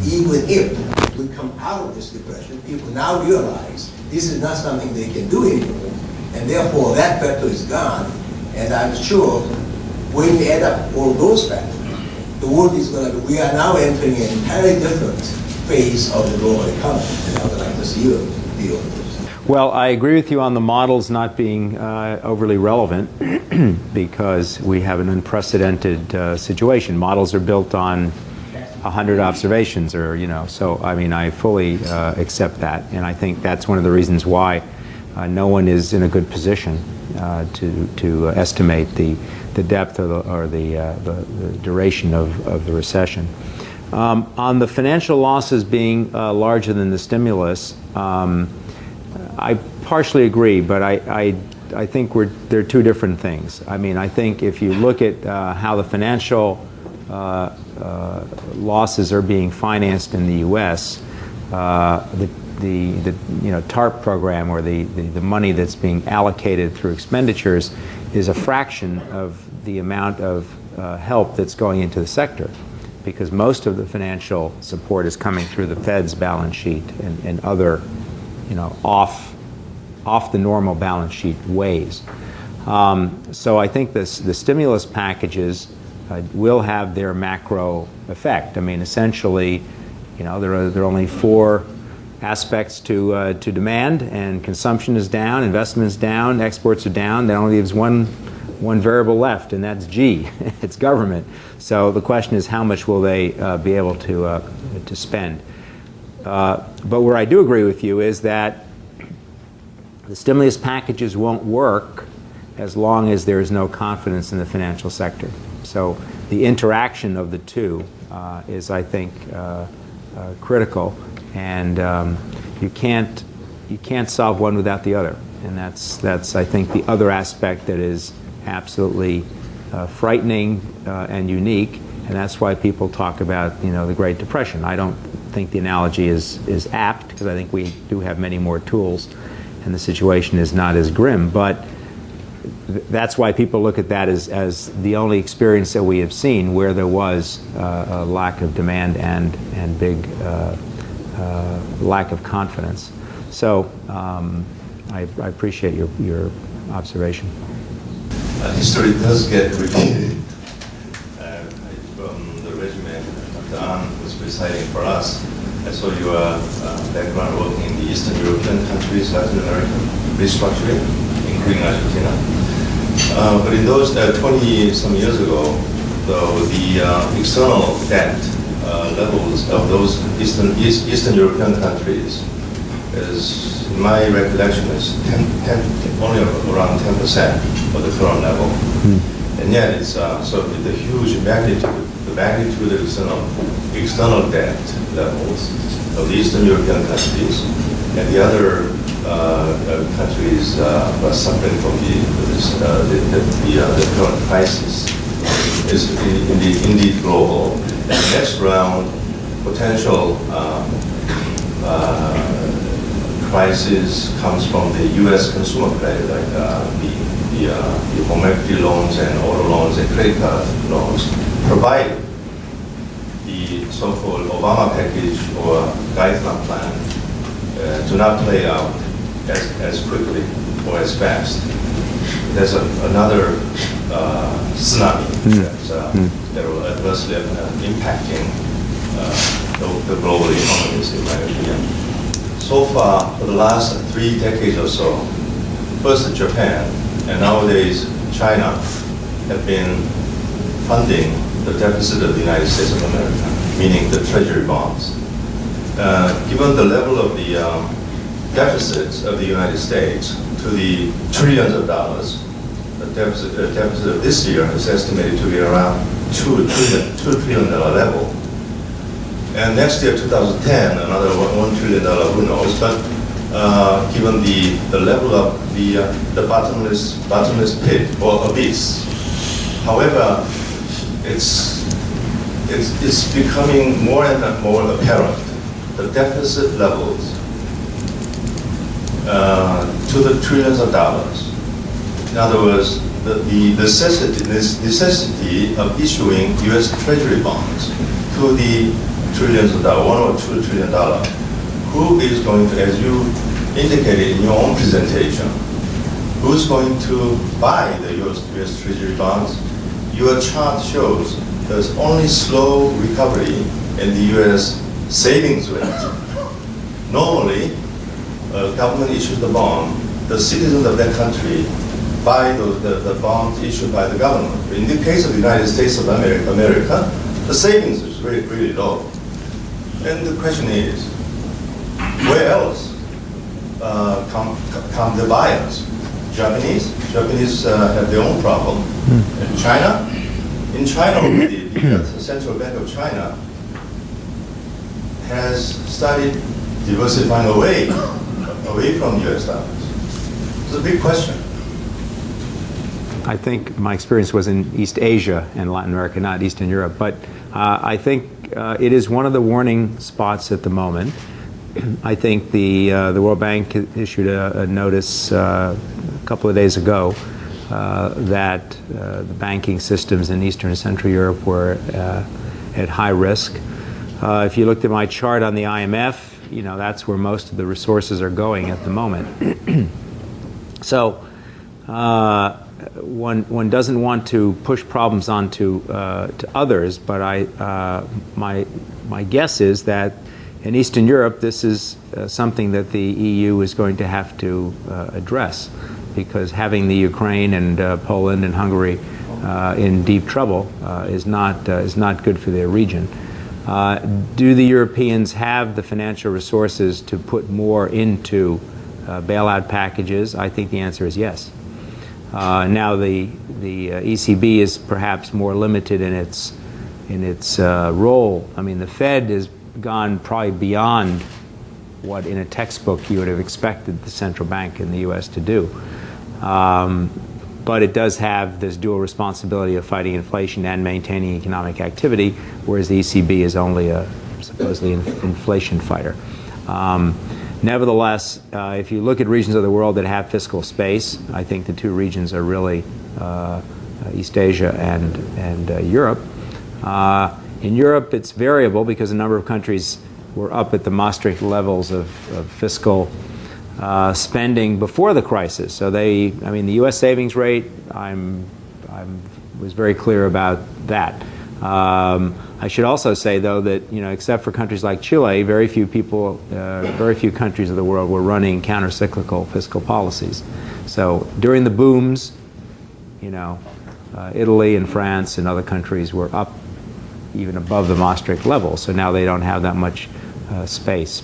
Even if we come out of this depression, people now realize this is not something they can do anymore. And therefore, that factor is gone. And I'm sure when we add up all those factors, the world is going to be, we are now entering an entirely different phase of the global economy. And I would like to see your view on this. Well, I agree with you on the models not being overly relevant because we have an unprecedented situation. Models are built on 100 observations or, so I mean, I fully accept that. And I think that's one of the reasons why no one is in a good position to estimate the depth or the duration of the recession. On the financial losses being larger than the stimulus, I partially agree, but I think they're 2 different things. I mean, I think if you look at how the financial losses are being financed in the U.S., the TARP program or the money that's being allocated through expenditures is a fraction of the amount of help that's going into the sector, because most of the financial support is coming through the Fed's balance sheet and other, off the normal balance sheet ways. So I think the stimulus packages will have their macro effect. I mean, essentially, there are only 4 aspects to demand, and consumption is down, investment is down, exports are down. That only leaves one variable left, and that's G. It's government. So the question is, how much will they be able to spend? But where I do agree with you is that the stimulus packages won't work as long as there is no confidence in the financial sector. So the interaction of the 2 is, I think, critical, and you can't solve one without the other. And that's I think the other aspect that is absolutely frightening and unique, and that's why people talk about the Great Depression. I don't think the analogy is apt, because I think we do have many more tools and the situation is not as grim, but that's why people look at that as the only experience that we have seen where there was a lack of demand and big lack of confidence. So I appreciate your observation. History does get repeated. From the resume Don was reciting for us, I saw your background working in the Eastern European countries, Latin American restructuring, including Argentina. But in those 20-some years ago, though, the external debt levels of those Eastern European countries is, in my recollection, is only around 10% of the current level. And yet it's sort of the huge magnitude, the magnitude of external debt levels of the Eastern European countries and the other countries are suffering from the current crisis is indeed global. And the next round potential crisis comes from the U.S. consumer credit, like the home equity loans and auto loans and credit card loans, provided the so-called Obama package or guideline plan do not play out as quickly or as fast. There's another tsunami that will adversely impacting the global economies, in my opinion. So far, for the last 3 decades or so, first Japan and nowadays China have been funding the deficit of the United States of America, meaning the treasury bonds. Given the level of the deficits of the United States to the trillions of dollars, the deficit of this year is estimated to be around $2 trillion level. And next year, 2010, another $1 trillion, who knows? But given the level of the bottomless pit or abyss, however, it's becoming more and more apparent. The deficit levels to the trillions of dollars. In other words, the necessity of issuing U.S. Treasury bonds to the trillions of dollars, $1 or $2 trillion. Who is going to, as you indicated in your own presentation, who's going to buy the U.S. Treasury bonds? Your chart shows there's only slow recovery in the U.S. savings rate. Normally, government issues the bond, the citizens of that country buy the bonds issued by the government. In the case of the United States of America, the savings is really, really low. And the question is, where else come the buyers? Japanese have their own problem. And China? In China, the Central Bank of China has started diversifying away from U.S. dollars. It's a big question. I think my experience was in East Asia and Latin America, not Eastern Europe. But I think it is one of the warning spots at the moment. I think the World Bank issued a notice a couple of days ago that the banking systems in Eastern and Central Europe were at high risk. If you looked at my chart on the IMF, that's where most of the resources are going at the moment. So one doesn't want to push problems onto to others, but my guess is that in Eastern Europe, this is something that the EU is going to have to address, because having the Ukraine and Poland and Hungary in deep trouble is not good for their region. Do the Europeans have the financial resources to put more into bailout packages? I think the answer is yes. Now the ECB is perhaps more limited in its role. I mean, the Fed has gone probably beyond what in a textbook you would have expected the central bank in the U.S. to do. But it does have this dual responsibility of fighting inflation and maintaining economic activity, whereas the ECB is only a supposedly inflation fighter. Nevertheless, if you look at regions of the world that have fiscal space, I think the two regions are really East Asia and Europe. In Europe, it's variable because a number of countries were up at the Maastricht levels of fiscal spending before the crisis. So the U.S. savings rate, was very clear about that. I should also say, though, that except for countries like Chile, very few countries of the world were running counter-cyclical fiscal policies. So during the booms, Italy and France and other countries were up even above the Maastricht level. So now they don't have that much space.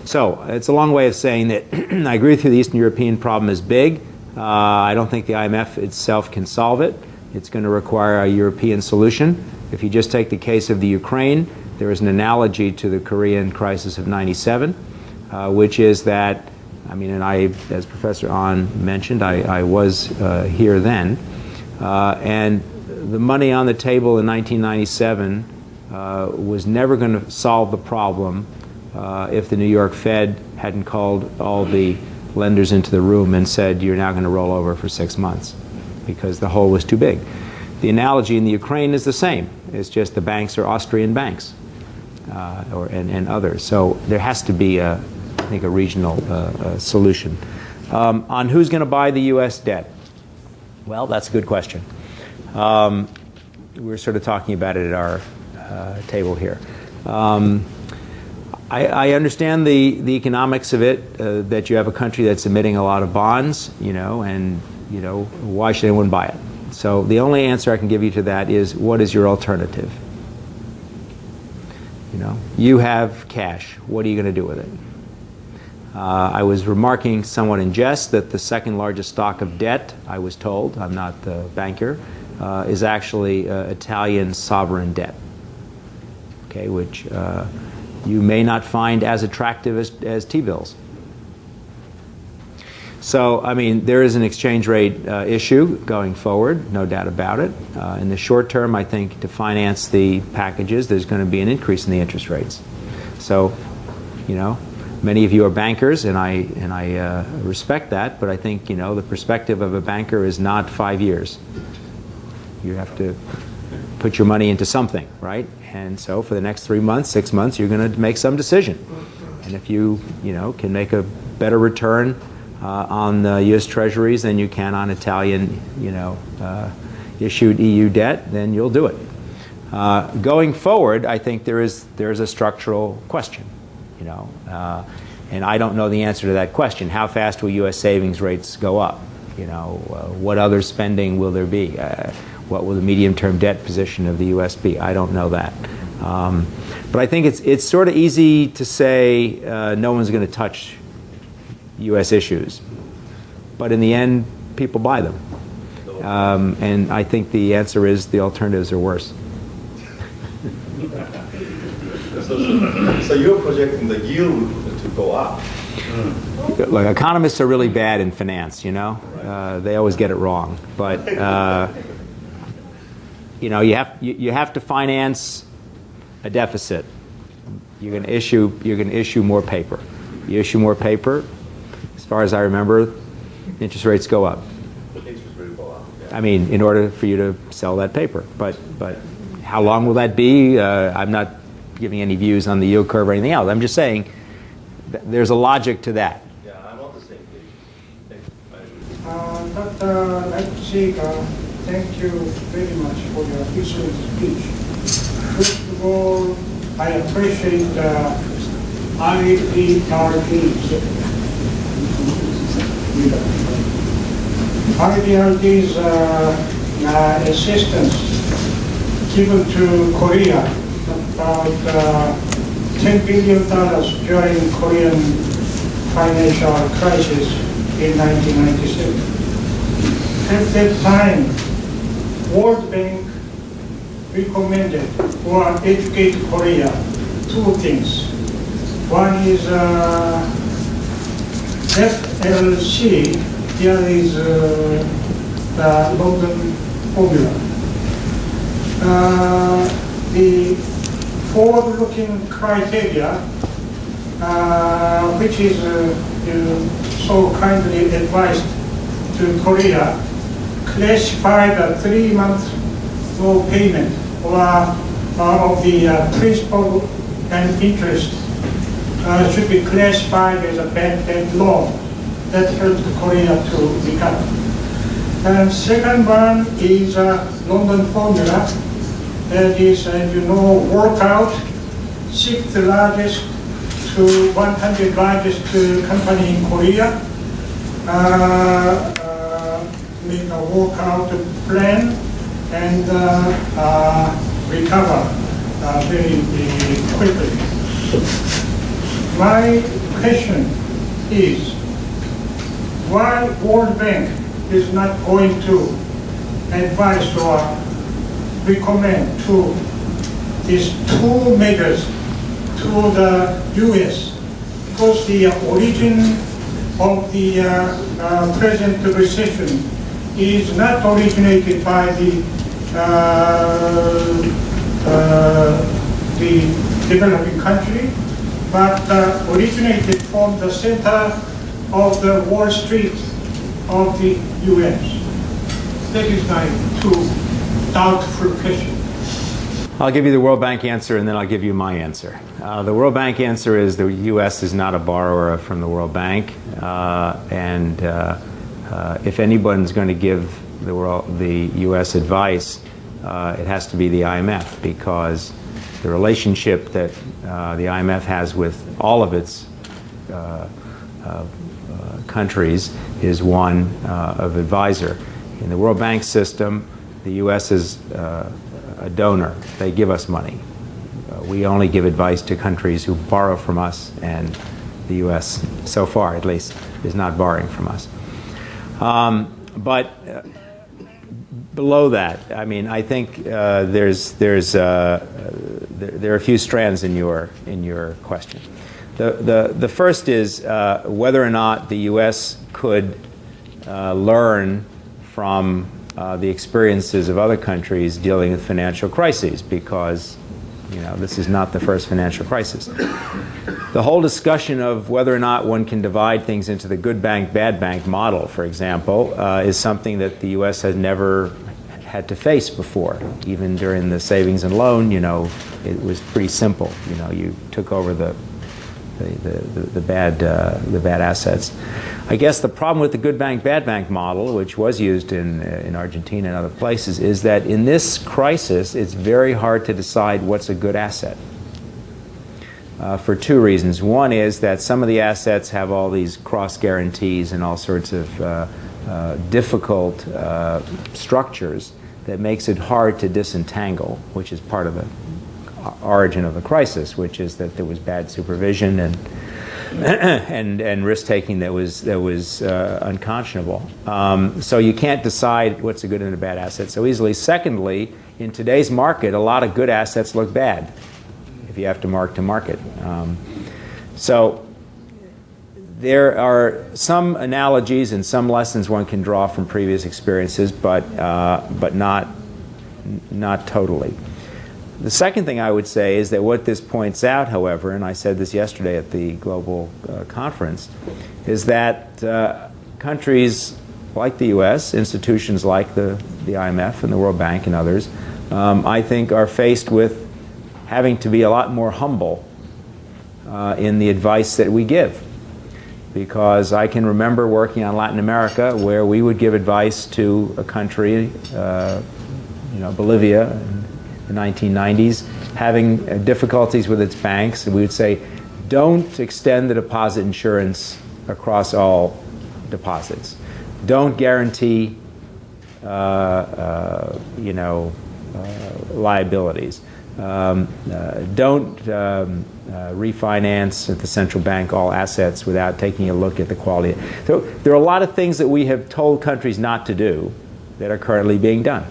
So it's a long way of saying that I agree with you. The Eastern European problem is big. I don't think the IMF itself can solve it. It's going to require a European solution. If you just take the case of the Ukraine, there is an analogy to the Korean crisis of '97, which is that, and I, as Professor Ahn mentioned, I was here then, and the money on the table in 1997 was never going to solve the problem if the New York Fed hadn't called all the lenders into the room and said, you're now going to roll over for 6 months, because the hole was too big. The analogy in the Ukraine is the same. It's just the banks are Austrian banks and others. So there has to be, I think, a regional solution. On who's going to buy the U.S. debt? Well, that's a good question. We're sort of talking about it at our table here. I understand the economics of it, that you have a country that's emitting a lot of bonds, and why should anyone buy it? So the only answer I can give you to that is, what is your alternative? You have cash. What are you going to do with it? I was remarking somewhat in jest that the second largest stock of debt, I was told, I'm not the banker, is actually Italian sovereign debt, okay, which you may not find as attractive as T-bills. So, there is an exchange rate issue going forward, no doubt about it. In the short term, I think to finance the packages, there's going to be an increase in the interest rates. So, many of you are bankers, and I respect that, but I think, the perspective of a banker is not 5 years. You have to put your money into something, right? And so for the next 3 months, 6 months, you're going to make some decision. And if you, can make a better return on U.S. Treasuries than you can on Italian, issued EU debt, then you'll do it. Going forward, I think there is a structural question, and I don't know the answer to that question. How fast will U.S. savings rates go up? What other spending will there be? What will the medium-term debt position of the U.S. be? I don't know that. But I think it's sort of easy to say no one's going to touch U.S. issues. But in the end, people buy them. And I think the answer is the alternatives are worse. So you're projecting the yield to go up. Look, economists are really bad in finance, they always get it wrong. But you have to finance a deficit. You're going to issue more paper. You issue more paper. As far as I remember, interest rates go up. Interest rates go up. Yeah. In order for you to sell that paper. But how long will that be? I'm not giving any views on the yield curve or anything else. I'm just saying there's a logic to that. Yeah, I'm on the same page. Dr. Leipziger, thank you very much for your excellent speech. First of all, I appreciate IBRD's assistance given to Korea, about $10 billion during Korean financial crisis in 1997. At that time, World Bank recommended or educate Korea two things. One is FLC, here is the London formula. The forward-looking criteria which is you so kindly advised to Korea, classify the 3 months no payment of the principal and interest should be classified as a bad debt loan. That helped Korea to recover. And second one is London formula. That is, as you know, work out 6th largest to 100 largest company in Korea. Make a workout plan and recover very quickly. My question is, why World Bank is not going to advise or recommend to these two measures to the U.S. because the origin of the present recession is not originated by the developing country, but originated from the center of the Wall Street of the U.S. That is my two doubtful questions. I'll give you the World Bank answer, and then I'll give you my answer. The World Bank answer is the U.S. is not a borrower from the World Bank, and if anyone's going to give the U.S. advice, it has to be the IMF, because the relationship that the IMF has with all of its countries is one of advisor. In the World Bank system, the U.S. is a donor. They give us money. We only give advice to countries who borrow from us, and the U.S., so far at least, is not borrowing from us. But below that, I mean, I think there are a few strands in your question. The first is whether or not the U.S. could learn from the experiences of other countries dealing with financial crises, because this is not the first financial crisis. The whole discussion of whether or not one can divide things into the good bank, bad bank model, for example, is something that the U.S. has never had to face before. Even during the savings and loan, it was pretty simple. You took over the bad assets. I guess the problem with the good bank, bad bank model, which was used in Argentina and other places, is that in this crisis, it's very hard to decide what's a good asset. For two reasons. One is that some of the assets have all these cross guarantees and all sorts of difficult structures that makes it hard to disentangle, which is part of the origin of the crisis, which is that there was bad supervision and risk taking that was unconscionable. So you can't decide what's a good and a bad asset so easily. Secondly, in today's market, a lot of good assets look bad if you have to mark to market. So there are some analogies and some lessons one can draw from previous experiences, but not totally. The second thing I would say is that what this points out, however, and I said this yesterday at the global conference, is that countries like the U.S., institutions like the IMF and the World Bank and others, I think are faced with having to be a lot more humble in the advice that we give. Because I can remember working on Latin America where we would give advice to a country, Bolivia, the 1990s, having difficulties with its banks, and we would say, don't extend the deposit insurance across all deposits. Don't guarantee, liabilities. Don't refinance at the central bank all assets without taking a look at the quality. So there are a lot of things that we have told countries not to do that are currently being done.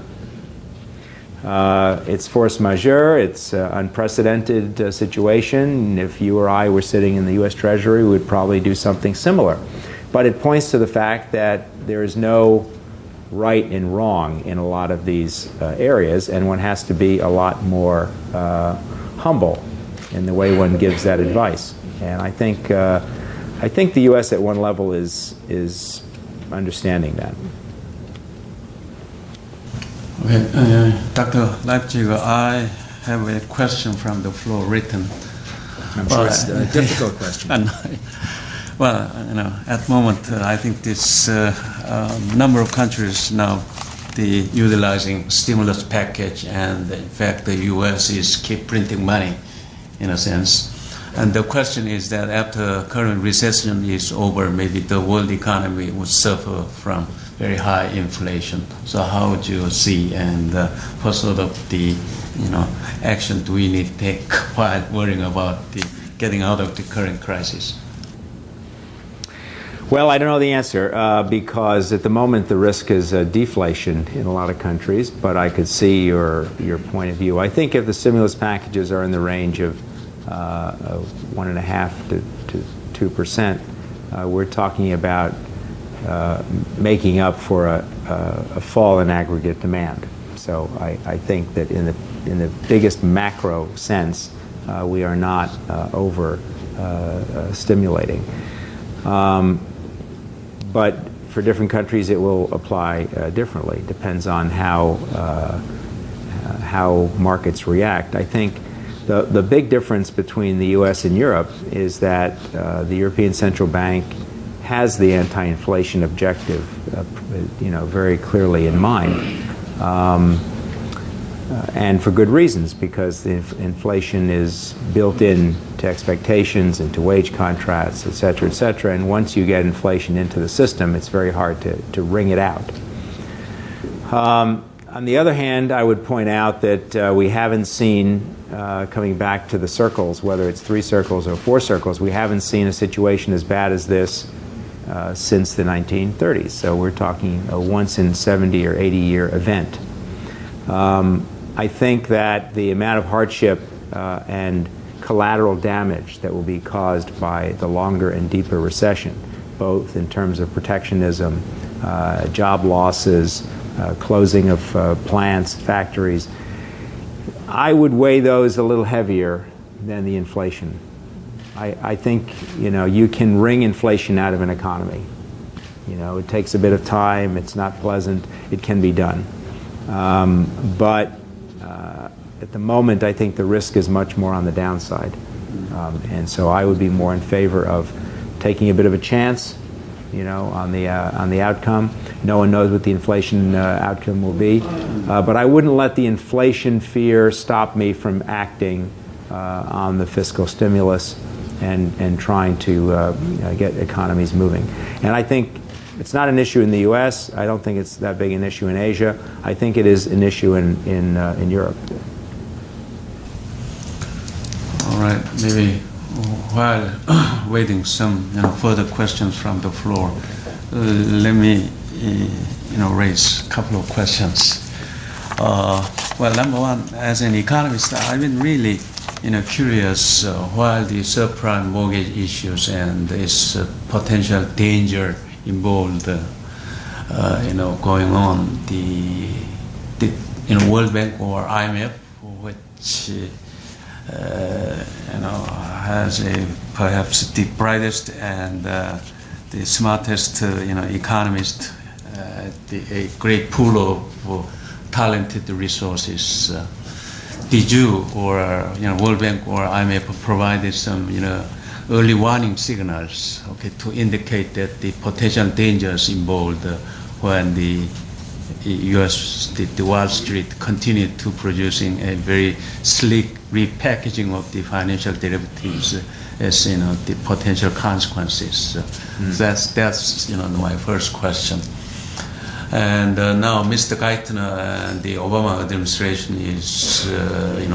It's force majeure, it's an unprecedented situation. If you or I were sitting in the U.S. Treasury, we would probably do something similar. But it points to the fact that there is no right and wrong in a lot of these areas, and one has to be a lot more humble in the way one gives that advice. And I think the U.S. at one level is understanding that. Okay, Dr. Leipziger, I have a question from the floor written. I'm sure it's a difficult question. Well, at the moment, I think this number of countries now utilizing stimulus package, and in fact, the U.S. is keep printing money, in a sense. And the question is that after current recession is over, maybe the world economy would suffer from very high inflation. So how would you see, and what sort of action do we need to take while worrying about getting out of the current crisis? Well, I don't know the answer because at the moment the risk is deflation in a lot of countries, but I could see your point of view. I think if the stimulus packages are in the range of 1.5% to 2%, we're talking about making up for a fall in aggregate demand. So I think that in the biggest macro sense, we are not over stimulating. But for different countries, it will apply differently. Depends on how markets react. I think the big difference between the U.S. and Europe is that the European Central Bank has the anti-inflation objective, very clearly in mind, and for good reasons, because the inflation is built in to expectations and to wage contracts, et cetera, and once you get inflation into the system, it's very hard to wring it out. On the other hand, I would point out that we haven't seen, coming back to the circles, whether it's 3 circles or 4 circles, we haven't seen a situation as bad as this since the 1930s. So we're talking a once in 70 or 80 year event. I think that the amount of hardship and collateral damage that will be caused by the longer and deeper recession, both in terms of protectionism, job losses, closing of plants, factories, I would weigh those a little heavier than the inflation. I think you can wring inflation out of an economy. It takes a bit of time. It's not pleasant. It can be done. But at the moment, I think the risk is much more on the downside. And so I would be more in favor of taking a bit of a chance, on the outcome. No one knows what the inflation outcome will be. But I wouldn't let the inflation fear stop me from acting on the fiscal stimulus and trying to get economies moving. And I think it's not an issue in the U.S. I don't think it's that big an issue in Asia. I think it is an issue in Europe. All right, maybe while waiting some further questions from the floor, let me raise a couple of questions. Well, number one, as an economist, I've been really curious while the subprime mortgage issues and this potential danger involved, going on, the World Bank or IMF, which has perhaps the brightest and the smartest economist, a great pool of talented resources. Did you or World Bank or IMF provided some early warning signals, to indicate that the potential dangers involved when the U.S. the Wall Street continued to producing a very slick repackaging of the financial derivatives as the potential consequences. That's my first question. And now Mr. Geithner and the Obama administration is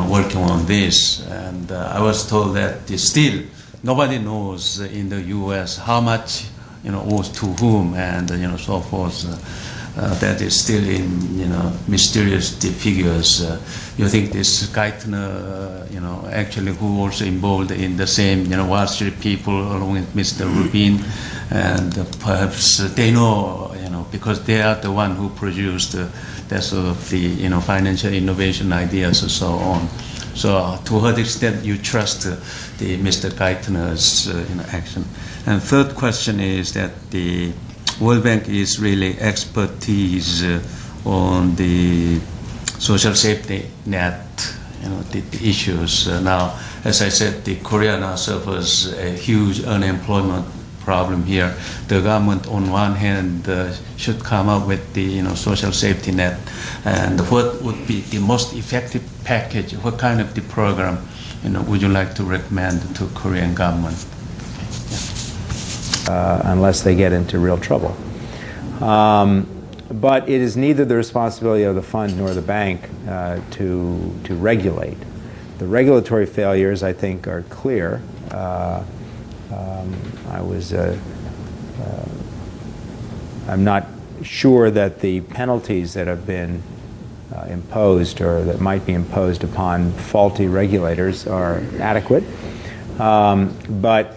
working on this, and I was told that still nobody knows in the U.S. how much owes to whom, and so forth. That is still in mysterious figures. You think this Geithner, actually who also involved in the same Wall Street people along with Mr. Rubin, and perhaps they know because they are the one who produced that sort of the financial innovation ideas and so on. So to what extent you trust the Mr. Geithner's action? And third question is that the World Bank is really expertise on the social safety net, the issues. Now, as I said, the Korea now suffers a huge unemployment problem here. The government, on one hand, should come up with the social safety net, and what would be the most effective package? What kind of the program, would you like to recommend to Korean government? Unless they get into real trouble. But it is neither the responsibility of the fund nor the bank to regulate. The regulatory failures, I think, are clear. I'm not sure that the penalties that have been imposed or that might be imposed upon faulty regulators are adequate. But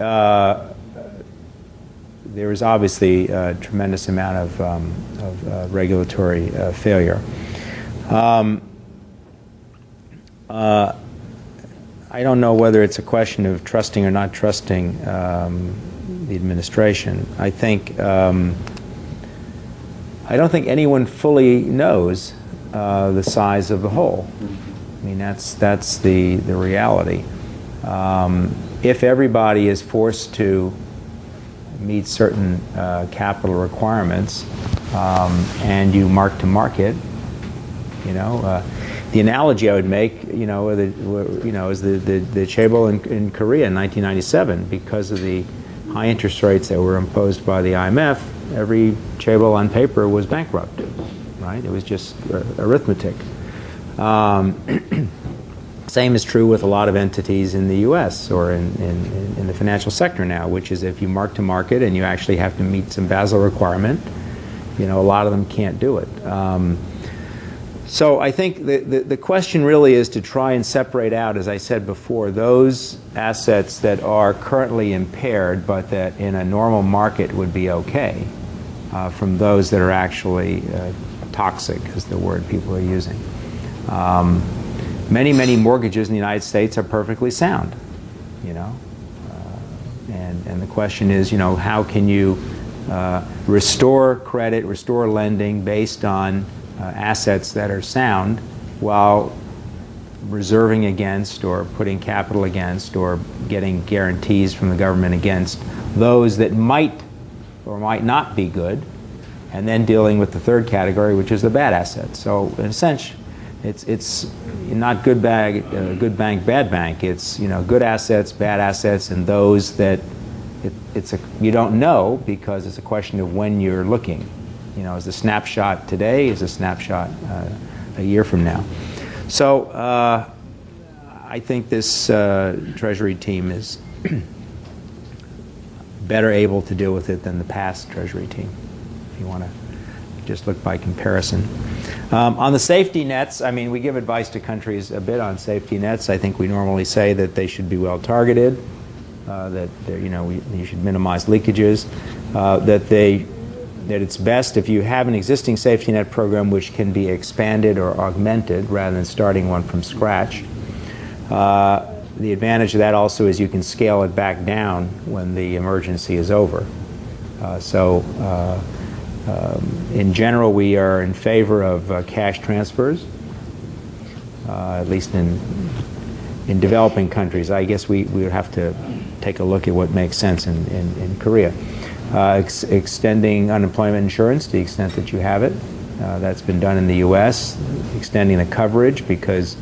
there is obviously a tremendous amount of regulatory failure. I don't know whether it's a question of trusting or not trusting the administration. I don't think anyone fully knows the size of the hole. I mean, that's the reality. If everybody is forced to meet certain capital requirements and you mark to market, the analogy I would make, is the chaebol in Korea in 1997. Because of the high interest rates that were imposed by the IMF, every chaebol on paper was bankrupt, right? It was just arithmetic. Same is true with a lot of entities in the U.S. or in the financial sector now, which is if you mark to market and you actually have to meet some Basel requirement, a lot of them can't do it. So I think the question really is to try and separate out, as I said before, those assets that are currently impaired but that in a normal market would be okay from those that are actually toxic, is the word people are using. Many mortgages in the United States are perfectly sound, and the question is, how can you restore credit, restore lending based on assets that are sound while reserving against or putting capital against or getting guarantees from the government against those that might or might not be good, and then dealing with the third category, which is the bad assets. So in a sense, it's not good bank, bad bank. It's good assets, bad assets, and those that you don't know because it's a question of when you're looking. Is a snapshot today, is a snapshot a year from now. So I think this Treasury team is better able to deal with it than the past Treasury team, if you want to just look by comparison. On the safety nets, I mean, we give advice to countries a bit on safety nets. I think we normally say that they should be well targeted, that you should minimize leakages, that it's best if you have an existing safety net program which can be expanded or augmented rather than starting one from scratch. The advantage of that also is you can scale it back down when the emergency is over. In general, we are in favor of cash transfers, at least in developing countries. I guess we would have to take a look at what makes sense in Korea. Extending unemployment insurance to the extent that you have it. That's been done in the U.S. Extending the coverage because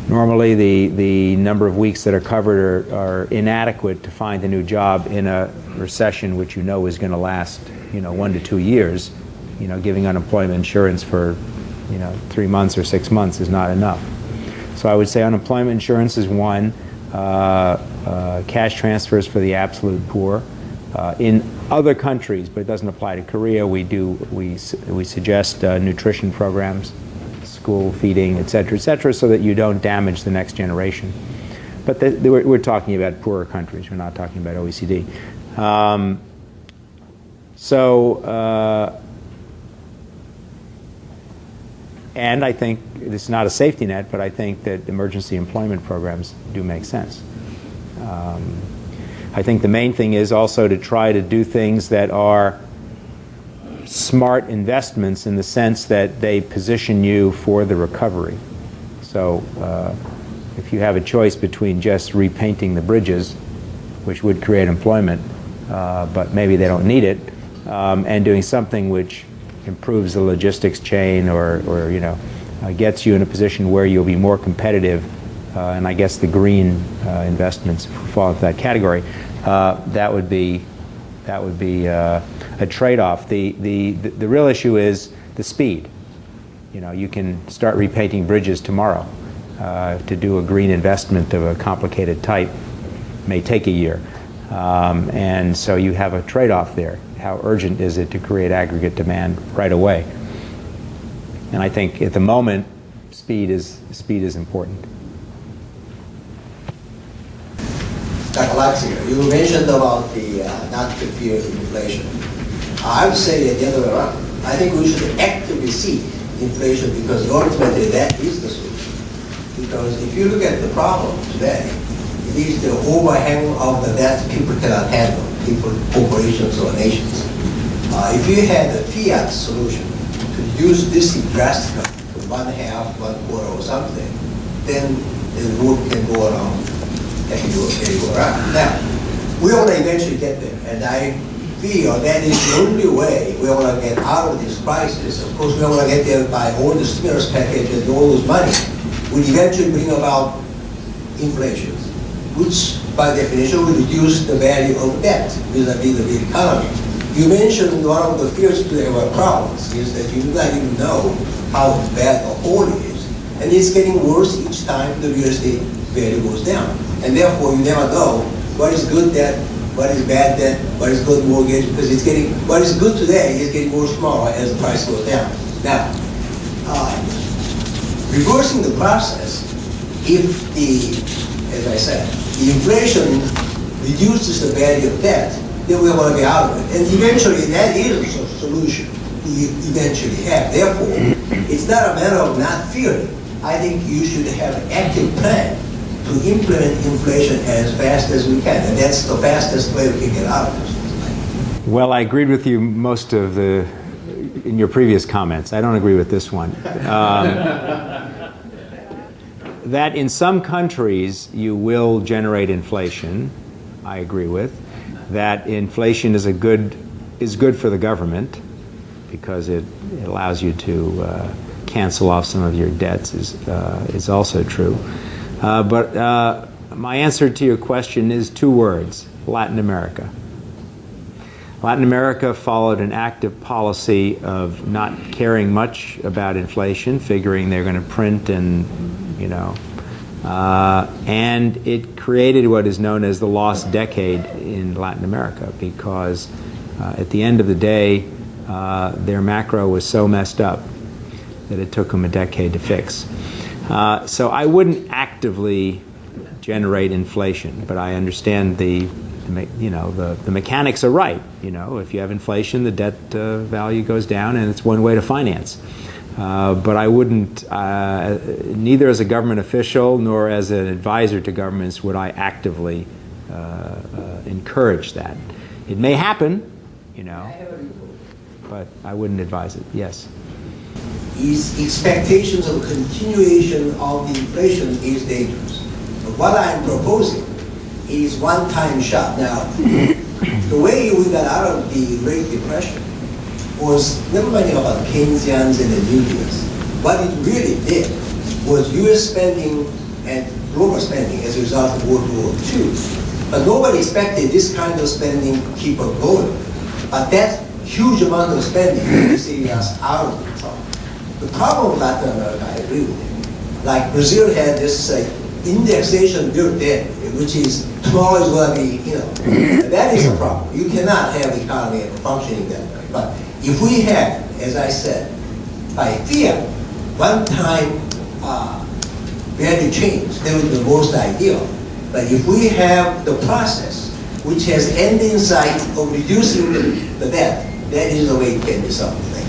normally the number of weeks that are covered are inadequate to find a new job in a recession which is going to last 1 to 2 years. Giving unemployment insurance for 3 months or 6 months is not enough. So I would say unemployment insurance is one. Cash transfers for the absolute poor. In other countries, but it doesn't apply to Korea, we suggest nutrition programs, school feeding, et cetera, so that you don't damage the next generation. But we're talking about poorer countries. We're not talking about OECD. And I think it's not a safety net, but I think that emergency employment programs do make sense. I think the main thing is also to try to do things that are smart investments in the sense that they position you for the recovery. So if you have a choice between just repainting the bridges, which would create employment, but maybe they don't need it, and doing something which improves the logistics chain or gets you in a position where you'll be more competitive, and I guess the green investments fall into that category, that would be a trade-off. The real issue is the speed. You can start repainting bridges tomorrow. To do a green investment of a complicated type may take a year. And so you have a trade-off there. How urgent is it to create aggregate demand right away? And I think at the moment, speed is important. Dr. Leipziger, you mentioned about the not to fear inflation. I would say the other way around. I think we should actively seek inflation because ultimately that is the solution. Because if you look at the problem today, it is the overhang of the debt people cannot handle, people, corporations, or nations. If you had a fiat solution to reduce this drastically to 1/2, 1/4, or something, then the world can go around and go around. Now, we want to eventually get there, and I feel that is the only way we want to get out of this crisis. Of course, we want to get there by all the stimulus package and all this money will eventually bring about inflation, which by definition will reduce the value of debt vis-a-vis the real economy. You mentioned one of the fears to our problems is that you do not even know how bad a hole is. And it's getting worse each time the real estate value goes down. And therefore you never know what is good debt, what is bad debt, what is good mortgage, because it's getting, what is good today is getting more smaller as the price goes down. Now, reversing the process, if as I said, the inflation reduces the value of debt, then we want to get out of it. And eventually that is a solution we eventually have. Therefore, it's not a matter of not fearing. I think you should have an active plan to implement inflation as fast as we can. And that's the fastest way we can get out of this. Well, I agreed with you most of in your previous comments. I don't agree with this one. That in some countries you will generate inflation, I agree with. That inflation is good for the government because it allows you to cancel off some of your debts is also true. But my answer to your question is 2 words: Latin America. Latin America followed an active policy of not caring much about inflation, figuring they're going to print and and it created what is known as the lost decade in Latin America because at the end of the day, their macro was so messed up that it took them a decade to fix. So I wouldn't actively generate inflation, but I understand the mechanics are right. If you have inflation, the debt value goes down, and it's one way to finance. But I wouldn't, neither as a government official nor as an advisor to governments would I actively encourage that. It may happen, but I wouldn't advise it. Yes. Expectations of continuation of the inflation is dangerous. But what I'm proposing is one-time shot. Now, the way we got out of the Great Depression was never minding about Keynesians and the Newtons. What it really did was U.S. spending and global spending as a result of World War II. But nobody expected this kind of spending to keep on going. But that huge amount of spending is taking us out of the trouble. The problem with Latin America, I agree with you. Like Brazil had this indexation built in, which is tomorrow is going to be, that is a problem. You cannot have the economy functioning that way. But if we have, as I said, by fiat, one-time value change, that would be the most ideal. But if we have the process, which has end in sight of reducing the debt, that is the way it can be something.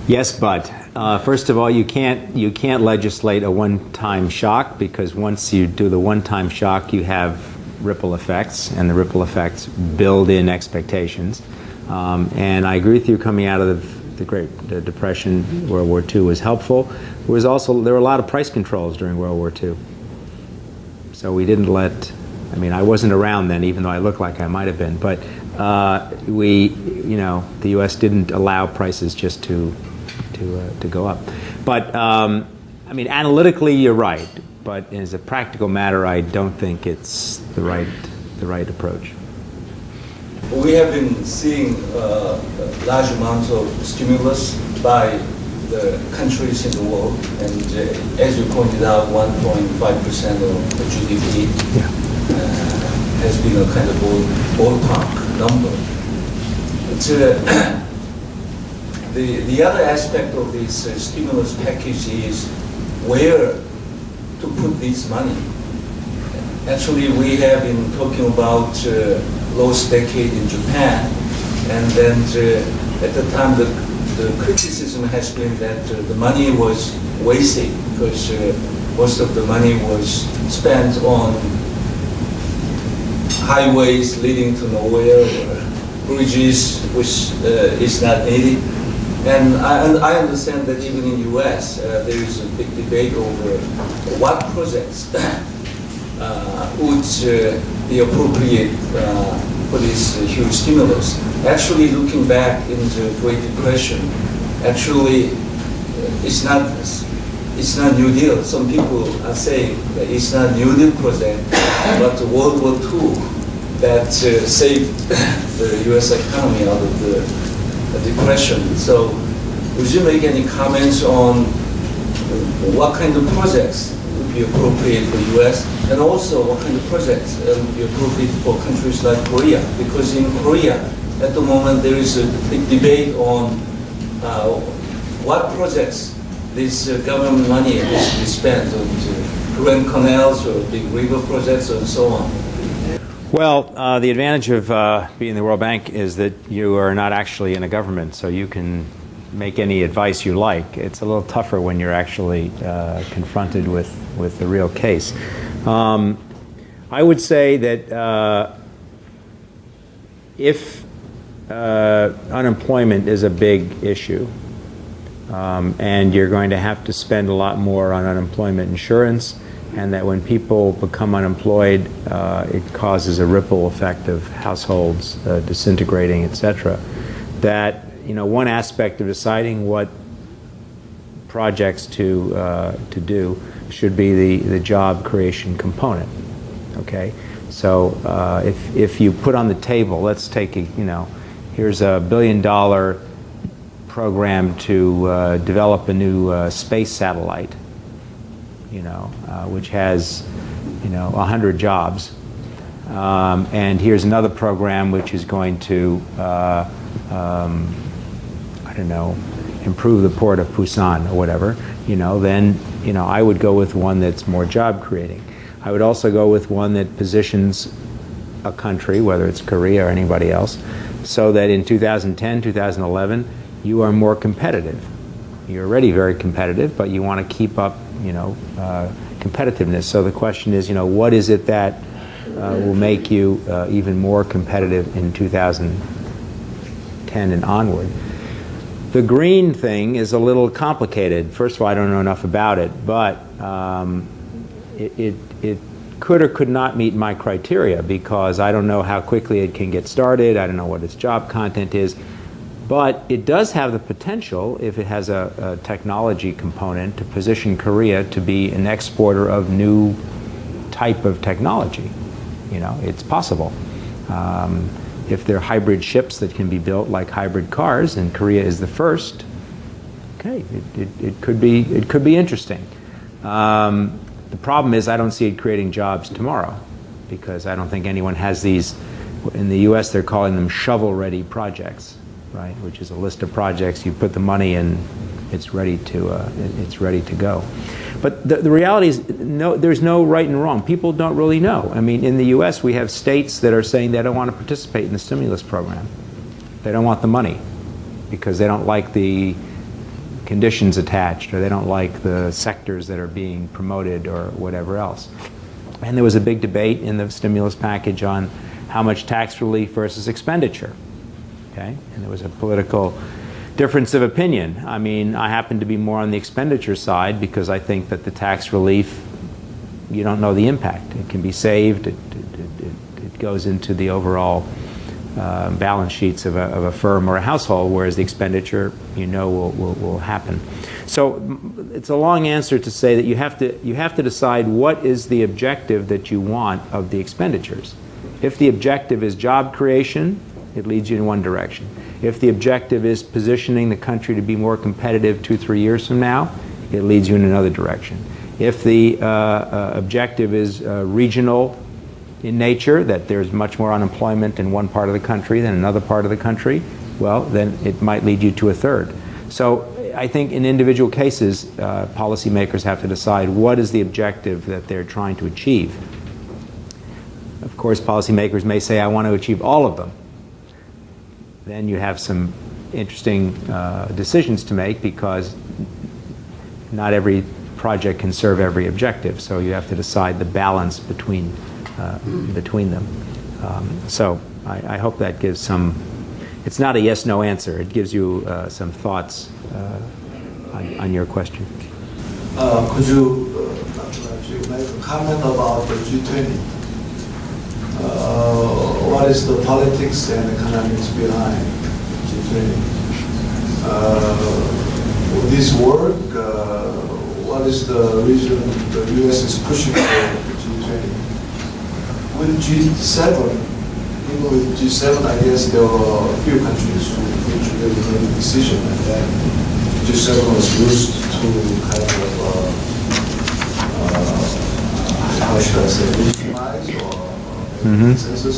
Yes, but First of all, you can't legislate a one-time shock, because once you do the one-time shock, you have ripple effects, and the ripple effects build in expectations. And I agree with you. Coming out of the Great Depression, World War II was helpful. There were a lot of price controls during World War II, so we didn't let. I mean, I wasn't around then, even though I look like I might have been. But the U.S. didn't allow prices just to go up. But I mean, analytically, you're right. But as a practical matter, I don't think it's the right approach. We have been seeing large amounts of stimulus by the countries in the world, and as you pointed out, 1.5% of the GDP has been a kind of ballpark number. But, the other aspect of this stimulus package is where to put this money. Actually, we have been talking about lost decade in Japan, and then at the time the criticism has been that the money was wasted because most of the money was spent on highways leading to nowhere or bridges which is not needed. And I understand that even in the U.S. There is a big debate over what projects would be appropriate for this huge stimulus. Actually, looking back in the Great Depression, actually it's not New Deal. Some people are saying that it's not New Deal project, but World War II that saved the U.S. economy out of the Depression. So would you make any comments on what kind of projects would be appropriate for the U.S. and also what kind of projects would be appropriate for countries like Korea? Because in Korea, at the moment, there is a big debate on what projects this government money is to be spent on grand canals or big river projects and so on. Well, the advantage of being the World Bank is that you are not actually in a government, so you can make any advice you like. It's a little tougher when you're actually confronted with the real case. I would say that if unemployment is a big issue, and you're going to have to spend a lot more on unemployment insurance, and that when people become unemployed, it causes a ripple effect of households disintegrating, etc. That one aspect of deciding what projects to do should be the job creation component. Okay, so if you put on the table, let's take here's $1 billion program to develop a new space satellite, which has 100 jobs, and here's another program which is going to improve the port of Busan or whatever, then I would go with one that's more job creating. I would also go with one that positions a country, whether it's Korea or anybody else, so that in 2010, 2011, you are more competitive. You're already very competitive, but you want to keep up, competitiveness. So the question is, what is it that will make you even more competitive in 2010 and onward? The green thing is a little complicated. First of all, I don't know enough about it, but it could or could not meet my criteria because I don't know how quickly it can get started. I don't know what its job content is. But it does have the potential, if it has a technology component, to position Korea to be an exporter of new type of technology. It's possible. If there are hybrid ships that can be built like hybrid cars, and Korea is the first, okay, it could be interesting. The problem is I don't see it creating jobs tomorrow because I don't think anyone has these. In the U.S., they're calling them shovel-ready projects. Right, which is a list of projects. You put the money in, it's ready to go. But the reality is, there's no right and wrong. People don't really know. I mean, in the U.S., we have states that are saying they don't want to participate in the stimulus program. They don't want the money because they don't like the conditions attached, or they don't like the sectors that are being promoted or whatever else. And there was a big debate in the stimulus package on how much tax relief versus expenditure. Okay? And there was a political difference of opinion. I mean, I happen to be more on the expenditure side because I think that the tax relief, you don't know the impact. It can be saved. It goes into the overall balance sheets of a firm or a household, whereas the expenditure, will happen. So it's a long answer to say that you have to decide what is the objective that you want of the expenditures. If the objective is job creation, it leads you in one direction. If the objective is positioning the country to be more competitive 2-3 years from now, it leads you in another direction. If the objective is regional in nature, that there's much more unemployment in one part of the country than another part of the country, well, then it might lead you to a third. So I think in individual cases, policymakers have to decide what is the objective that they're trying to achieve. Of course, policymakers may say, I want to achieve all of them. Then you have some interesting decisions to make, because not every project can serve every objective. So you have to decide the balance between them. So I hope that gives some, it's not a yes-no answer. It gives you some thoughts on your question. Could you make a comment about the G20? What is the politics and economics behind G20? Will this work? What is the reason the U.S. is pushing for G20? With G7, even with G7, I guess there were a few countries which really made a decision, and then G7 was used to kind of, how should I say, legitimize or consensus,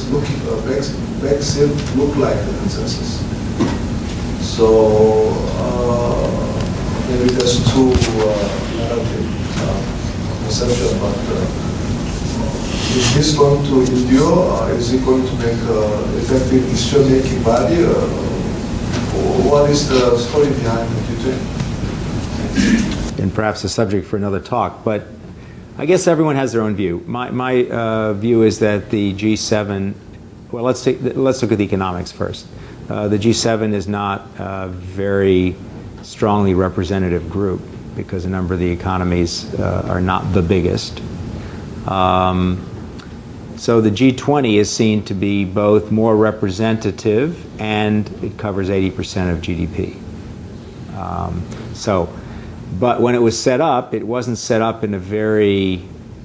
Brexit looked like the consensus. So maybe there's two narrative conception, but is this going to endure, or is it going to make an effective decision-making body? What is the story behind the G20? And perhaps a subject for another talk, but I guess everyone has their own view. My view is that the G7, well, let's look at the economics first. The G7 is not a very strongly representative group because a number of the economies are not the biggest. So the G20 is seen to be both more representative and it covers 80% of GDP. But when it was set up, it wasn't set up in a very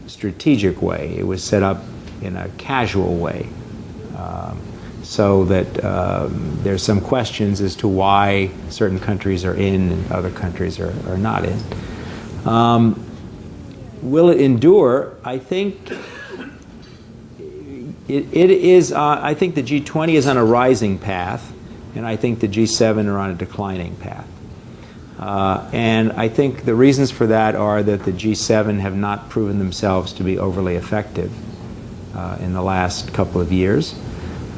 strategic way. It was set up in a casual way, so that there's some questions as to why certain countries are in and other countries are not in. Will it endure? I think it is. I think the G20 is on a rising path, and I think the G7 are on a declining path. And I think the reasons for that are that the G7 have not proven themselves to be overly effective in the last couple of years.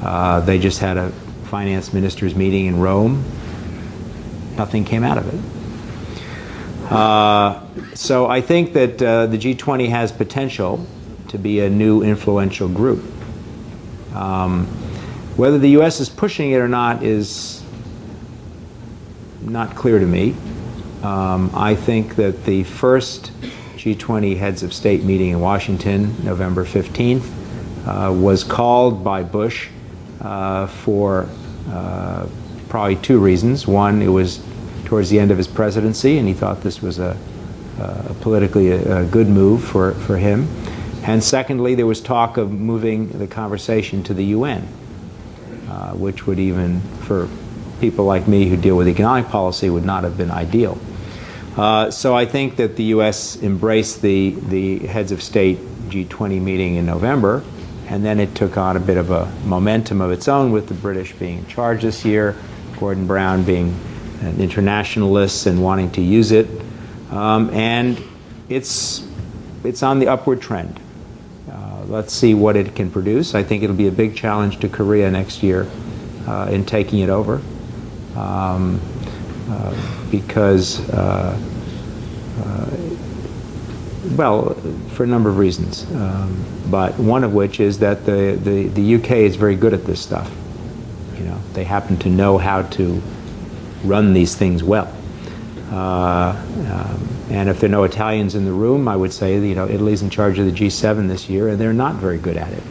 They just had a finance ministers meeting in Rome. Nothing came out of it. So I think that the G20 has potential to be a new influential group. Whether the U.S. is pushing it or not is not clear to me. I think that the first G20 heads of state meeting in Washington, November 15th, was called by Bush for probably two reasons. One, it was towards the end of his presidency, and he thought this was a politically a good move for him. And secondly, there was talk of moving the conversation to the UN, which would even, for people like me who deal with economic policy, would not have been ideal. So I think that the U.S. embraced the heads of state G20 meeting in November, and then it took on a bit of a momentum of its own with the British being in charge this year, Gordon Brown being an internationalist and wanting to use it, and it's on the upward trend. Let's see what it can produce. I think it'll be a big challenge to Korea next year in taking it over. because, well, for a number of reasons, but one of which is that the UK is very good at this stuff. You know, they happen to know how to run these things well. And if there are no Italians in the room, I would say, you know, Italy's in charge of the G7 this year, and they're not very good at it,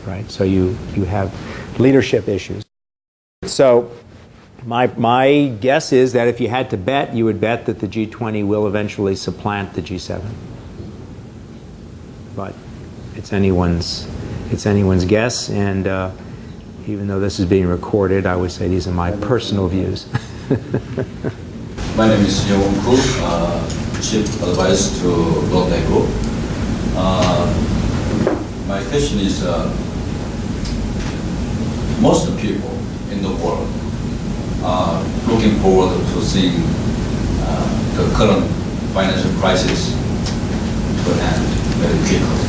right? So you have leadership issues. So my guess is that if you had to bet, you would bet that the G20 will eventually supplant the G7. But it's anyone's guess, and even though this is being recorded, I would say these are my personal views. My name is Yong Koo, Chief Advisor to Lotte Group. My question is, most people in the world are looking forward to seeing the current financial crisis to end very quickly.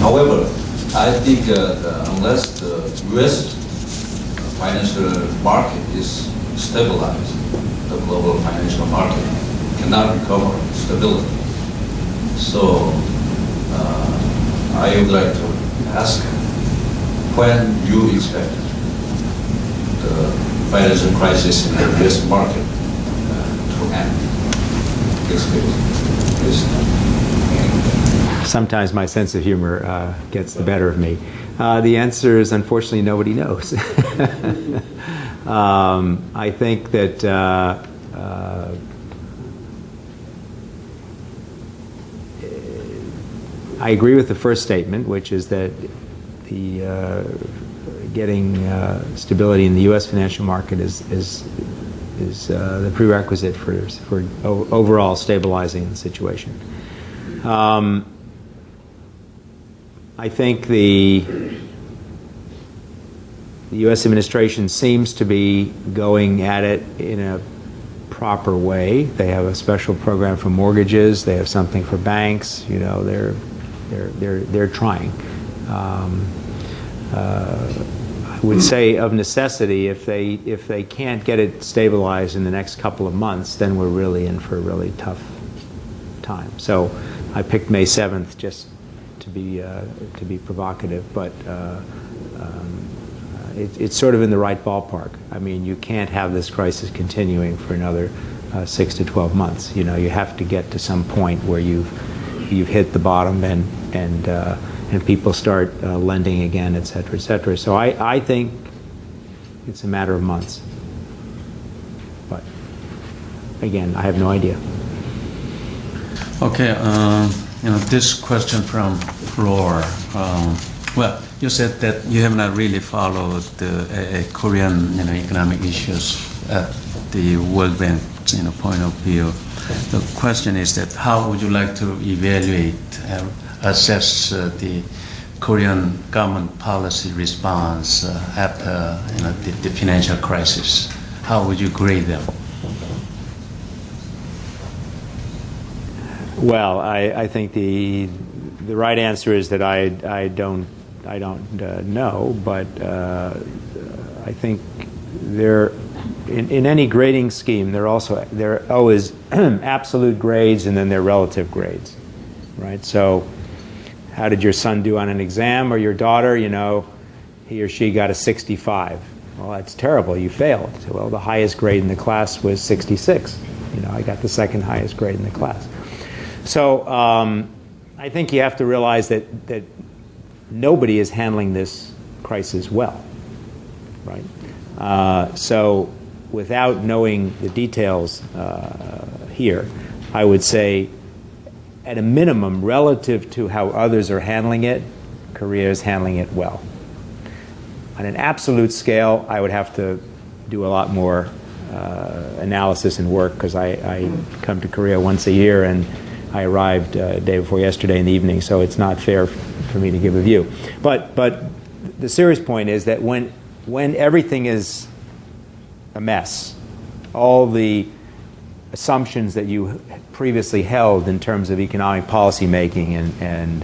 However, I think unless the U.S. financial market is stabilized, the global financial market cannot recover stability. So I would like to ask when you expect the financial crisis in the U.S. market to end. Sometimes my sense of humor gets the better of me. The answer is, unfortunately, nobody knows. I think that I agree with the first statement, which is that the getting stability in the U.S. financial market is the prerequisite for overall stabilizing the situation. I think the U.S. administration seems to be going at it in a proper way. They have a special program for mortgages. They have something for banks. You know, they're trying. I would say, of necessity, if they can't get it stabilized in the next couple of months, then we're really in for a really tough time. So I picked May 7th just to be provocative, but it's sort of in the right ballpark. I mean, you can't have this crisis continuing for another 6 to 12 months. You know, you have to get to some point where you've hit the bottom and people start lending again, et cetera, et cetera. So I think it's a matter of months. But again, I have no idea. Okay, you know, this question from floor. Well, you said that you have not really followed the Korean, you know, economic issues at the World Bank, you know, point of view. The question is that how would you like to evaluate, assess the Korean government policy response after, you know, the financial crisis? How would you grade them? Well, I think the right answer is that I don't know, but I think there in any grading scheme there are always absolute grades and then there are relative grades, right? So, how did your son do on an exam, or your daughter? You know, he or she got a 65. Well, that's terrible. You failed. So, well, the highest grade in the class was 66. You know, I got the second highest grade in the class. So I think you have to realize that nobody is handling this crisis well, right? So without knowing the details here, I would say at a minimum, relative to how others are handling it, Korea is handling it well. On an absolute scale, I would have to do a lot more analysis and work, because I come to Korea once a year, and I arrived day before yesterday in the evening, so it's not fair for me to give a view. But the serious point is that when everything is a mess, all the assumptions that you previously held in terms of economic policy making and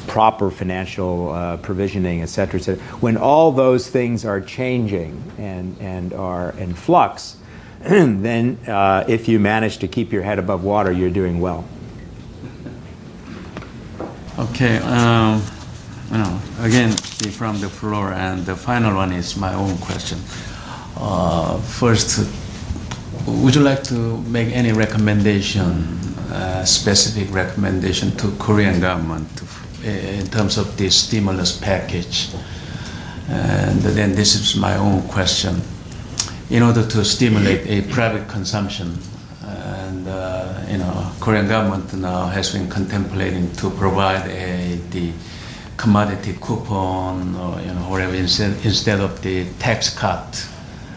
proper financial provisioning, et cetera, et cetera. When all those things are changing and are in flux, then if you manage to keep your head above water, you're doing well. Okay. Again, from the floor, and the final one is my own question. First, would you like to make any recommendation, specific recommendation to Korean government in terms of the stimulus package? And then this is my own question. In order to stimulate a private consumption, and Korean government now has been contemplating to provide the commodity coupon, or whatever, instead of the tax cut.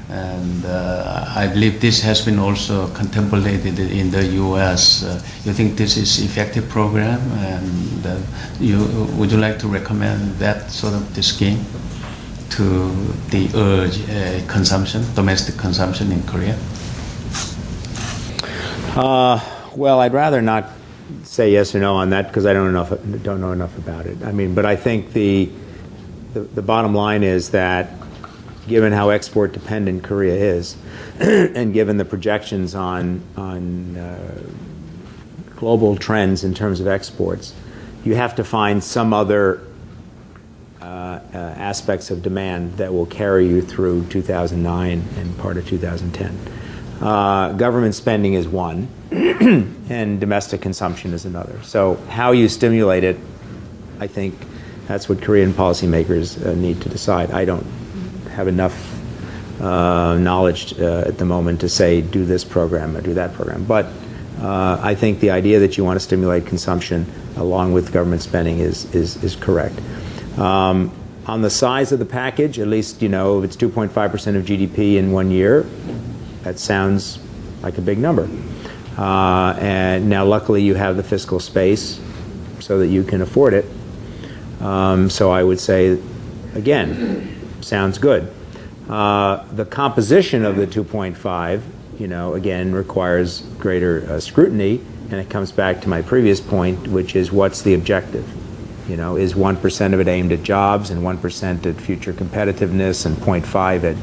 And I believe this has been also contemplated in the U.S. You think this is effective program, and would you like to recommend that sort of the scheme to the urge consumption, domestic consumption in Korea? Well, I'd rather not say yes or no on that because I don't know enough about it. I mean, but I think the bottom line is that given how export dependent Korea is, and given the projections on global trends in terms of exports, you have to find some other aspects of demand that will carry you through 2009 and part of 2010. Government spending is one, and domestic consumption is another. So how you stimulate it, I think that's what Korean policymakers need to decide. I don't have enough knowledge at the moment to say do this program or do that program. But I think the idea that you want to stimulate consumption along with government spending is correct. On the size of the package, at least, if it's 2.5% of GDP in 1 year, that sounds like a big number. And now, luckily, you have the fiscal space so that you can afford it. So I would say, again, sounds good. The composition of the 2.5, again, requires greater scrutiny, and it comes back to my previous point, which is what's the objective? Is 1% of it aimed at jobs and 1% at future competitiveness and 0.5 at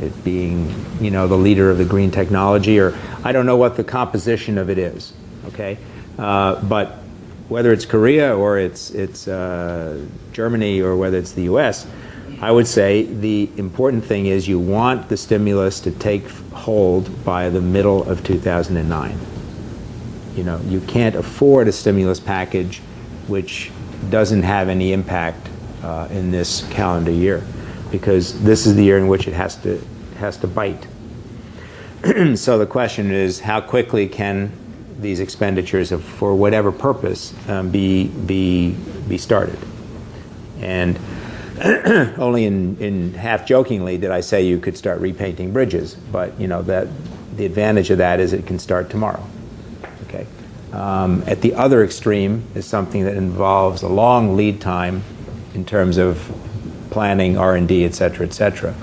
it being, the leader of the green technology? Or I don't know what the composition of it is, okay? But whether it's Korea or it's Germany or whether it's the U.S., I would say the important thing is you want the stimulus to take hold by the middle of 2009. You can't afford a stimulus package which doesn't have any impact in this calendar year, because this is the year in which it has to bite. So the question is, how quickly can these expenditures for whatever purpose be started? And only in half jokingly did I say you could start repainting bridges, but that the advantage of that is it can start tomorrow. Okay. At the other extreme is something that involves a long lead time in terms of planning, R&D, et cetera, et cetera.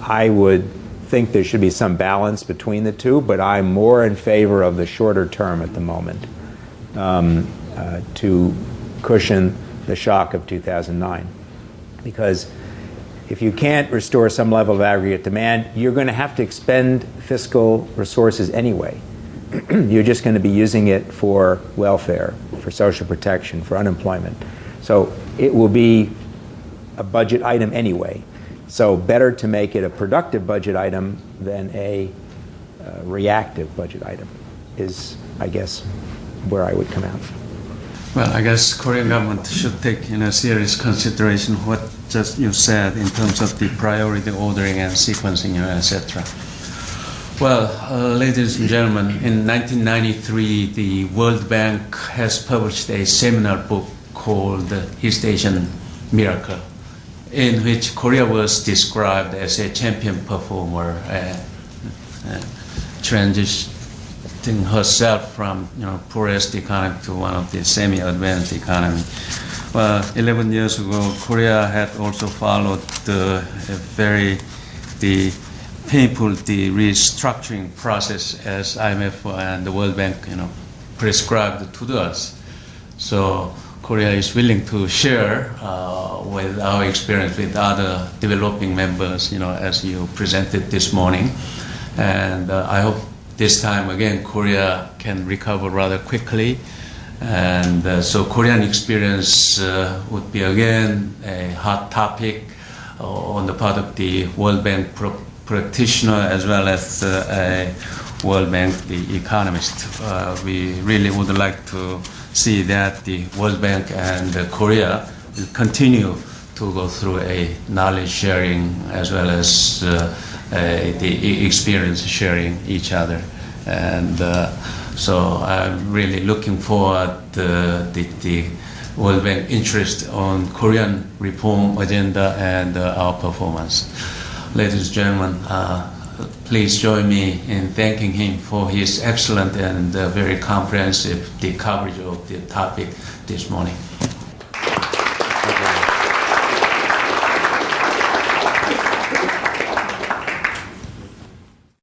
I would think there should be some balance between the two, but I'm more in favor of the shorter term at the moment to cushion the shock of 2009. Because if you can't restore some level of aggregate demand, you're going to have to expend fiscal resources anyway. You're just going to be using it for welfare, for social protection, for unemployment. So it will be a budget item anyway. So better to make it a productive budget item than a reactive budget item is, I guess, where I would come out. Well, I guess Korean government should take in a serious consideration what just you said in terms of the priority ordering and sequencing, etc. Well, ladies and gentlemen, in 1993, the World Bank has published a seminal book called East Asian Miracle, in which Korea was described as a champion performer, transitioning herself from poorest economy to one of the semi-advanced economy. Well, 11 years ago, Korea had also followed the painful restructuring process as IMF and the World Bank prescribed to us. So Korea is willing to share with our experience with other developing members, as you presented this morning. And I hope this time again Korea can recover rather quickly. And so Korean experience would be again a hot topic on the part of the World Bank practitioner as well as World Bank, the economist. We really would like to see that the World Bank and Korea will continue to go through a knowledge sharing as well as the experience sharing each other. And so I'm really looking forward to the World Bank interest on Korean reform agenda and our performance. Ladies and gentlemen, please join me in thanking him for his excellent and very comprehensive coverage of the topic this morning.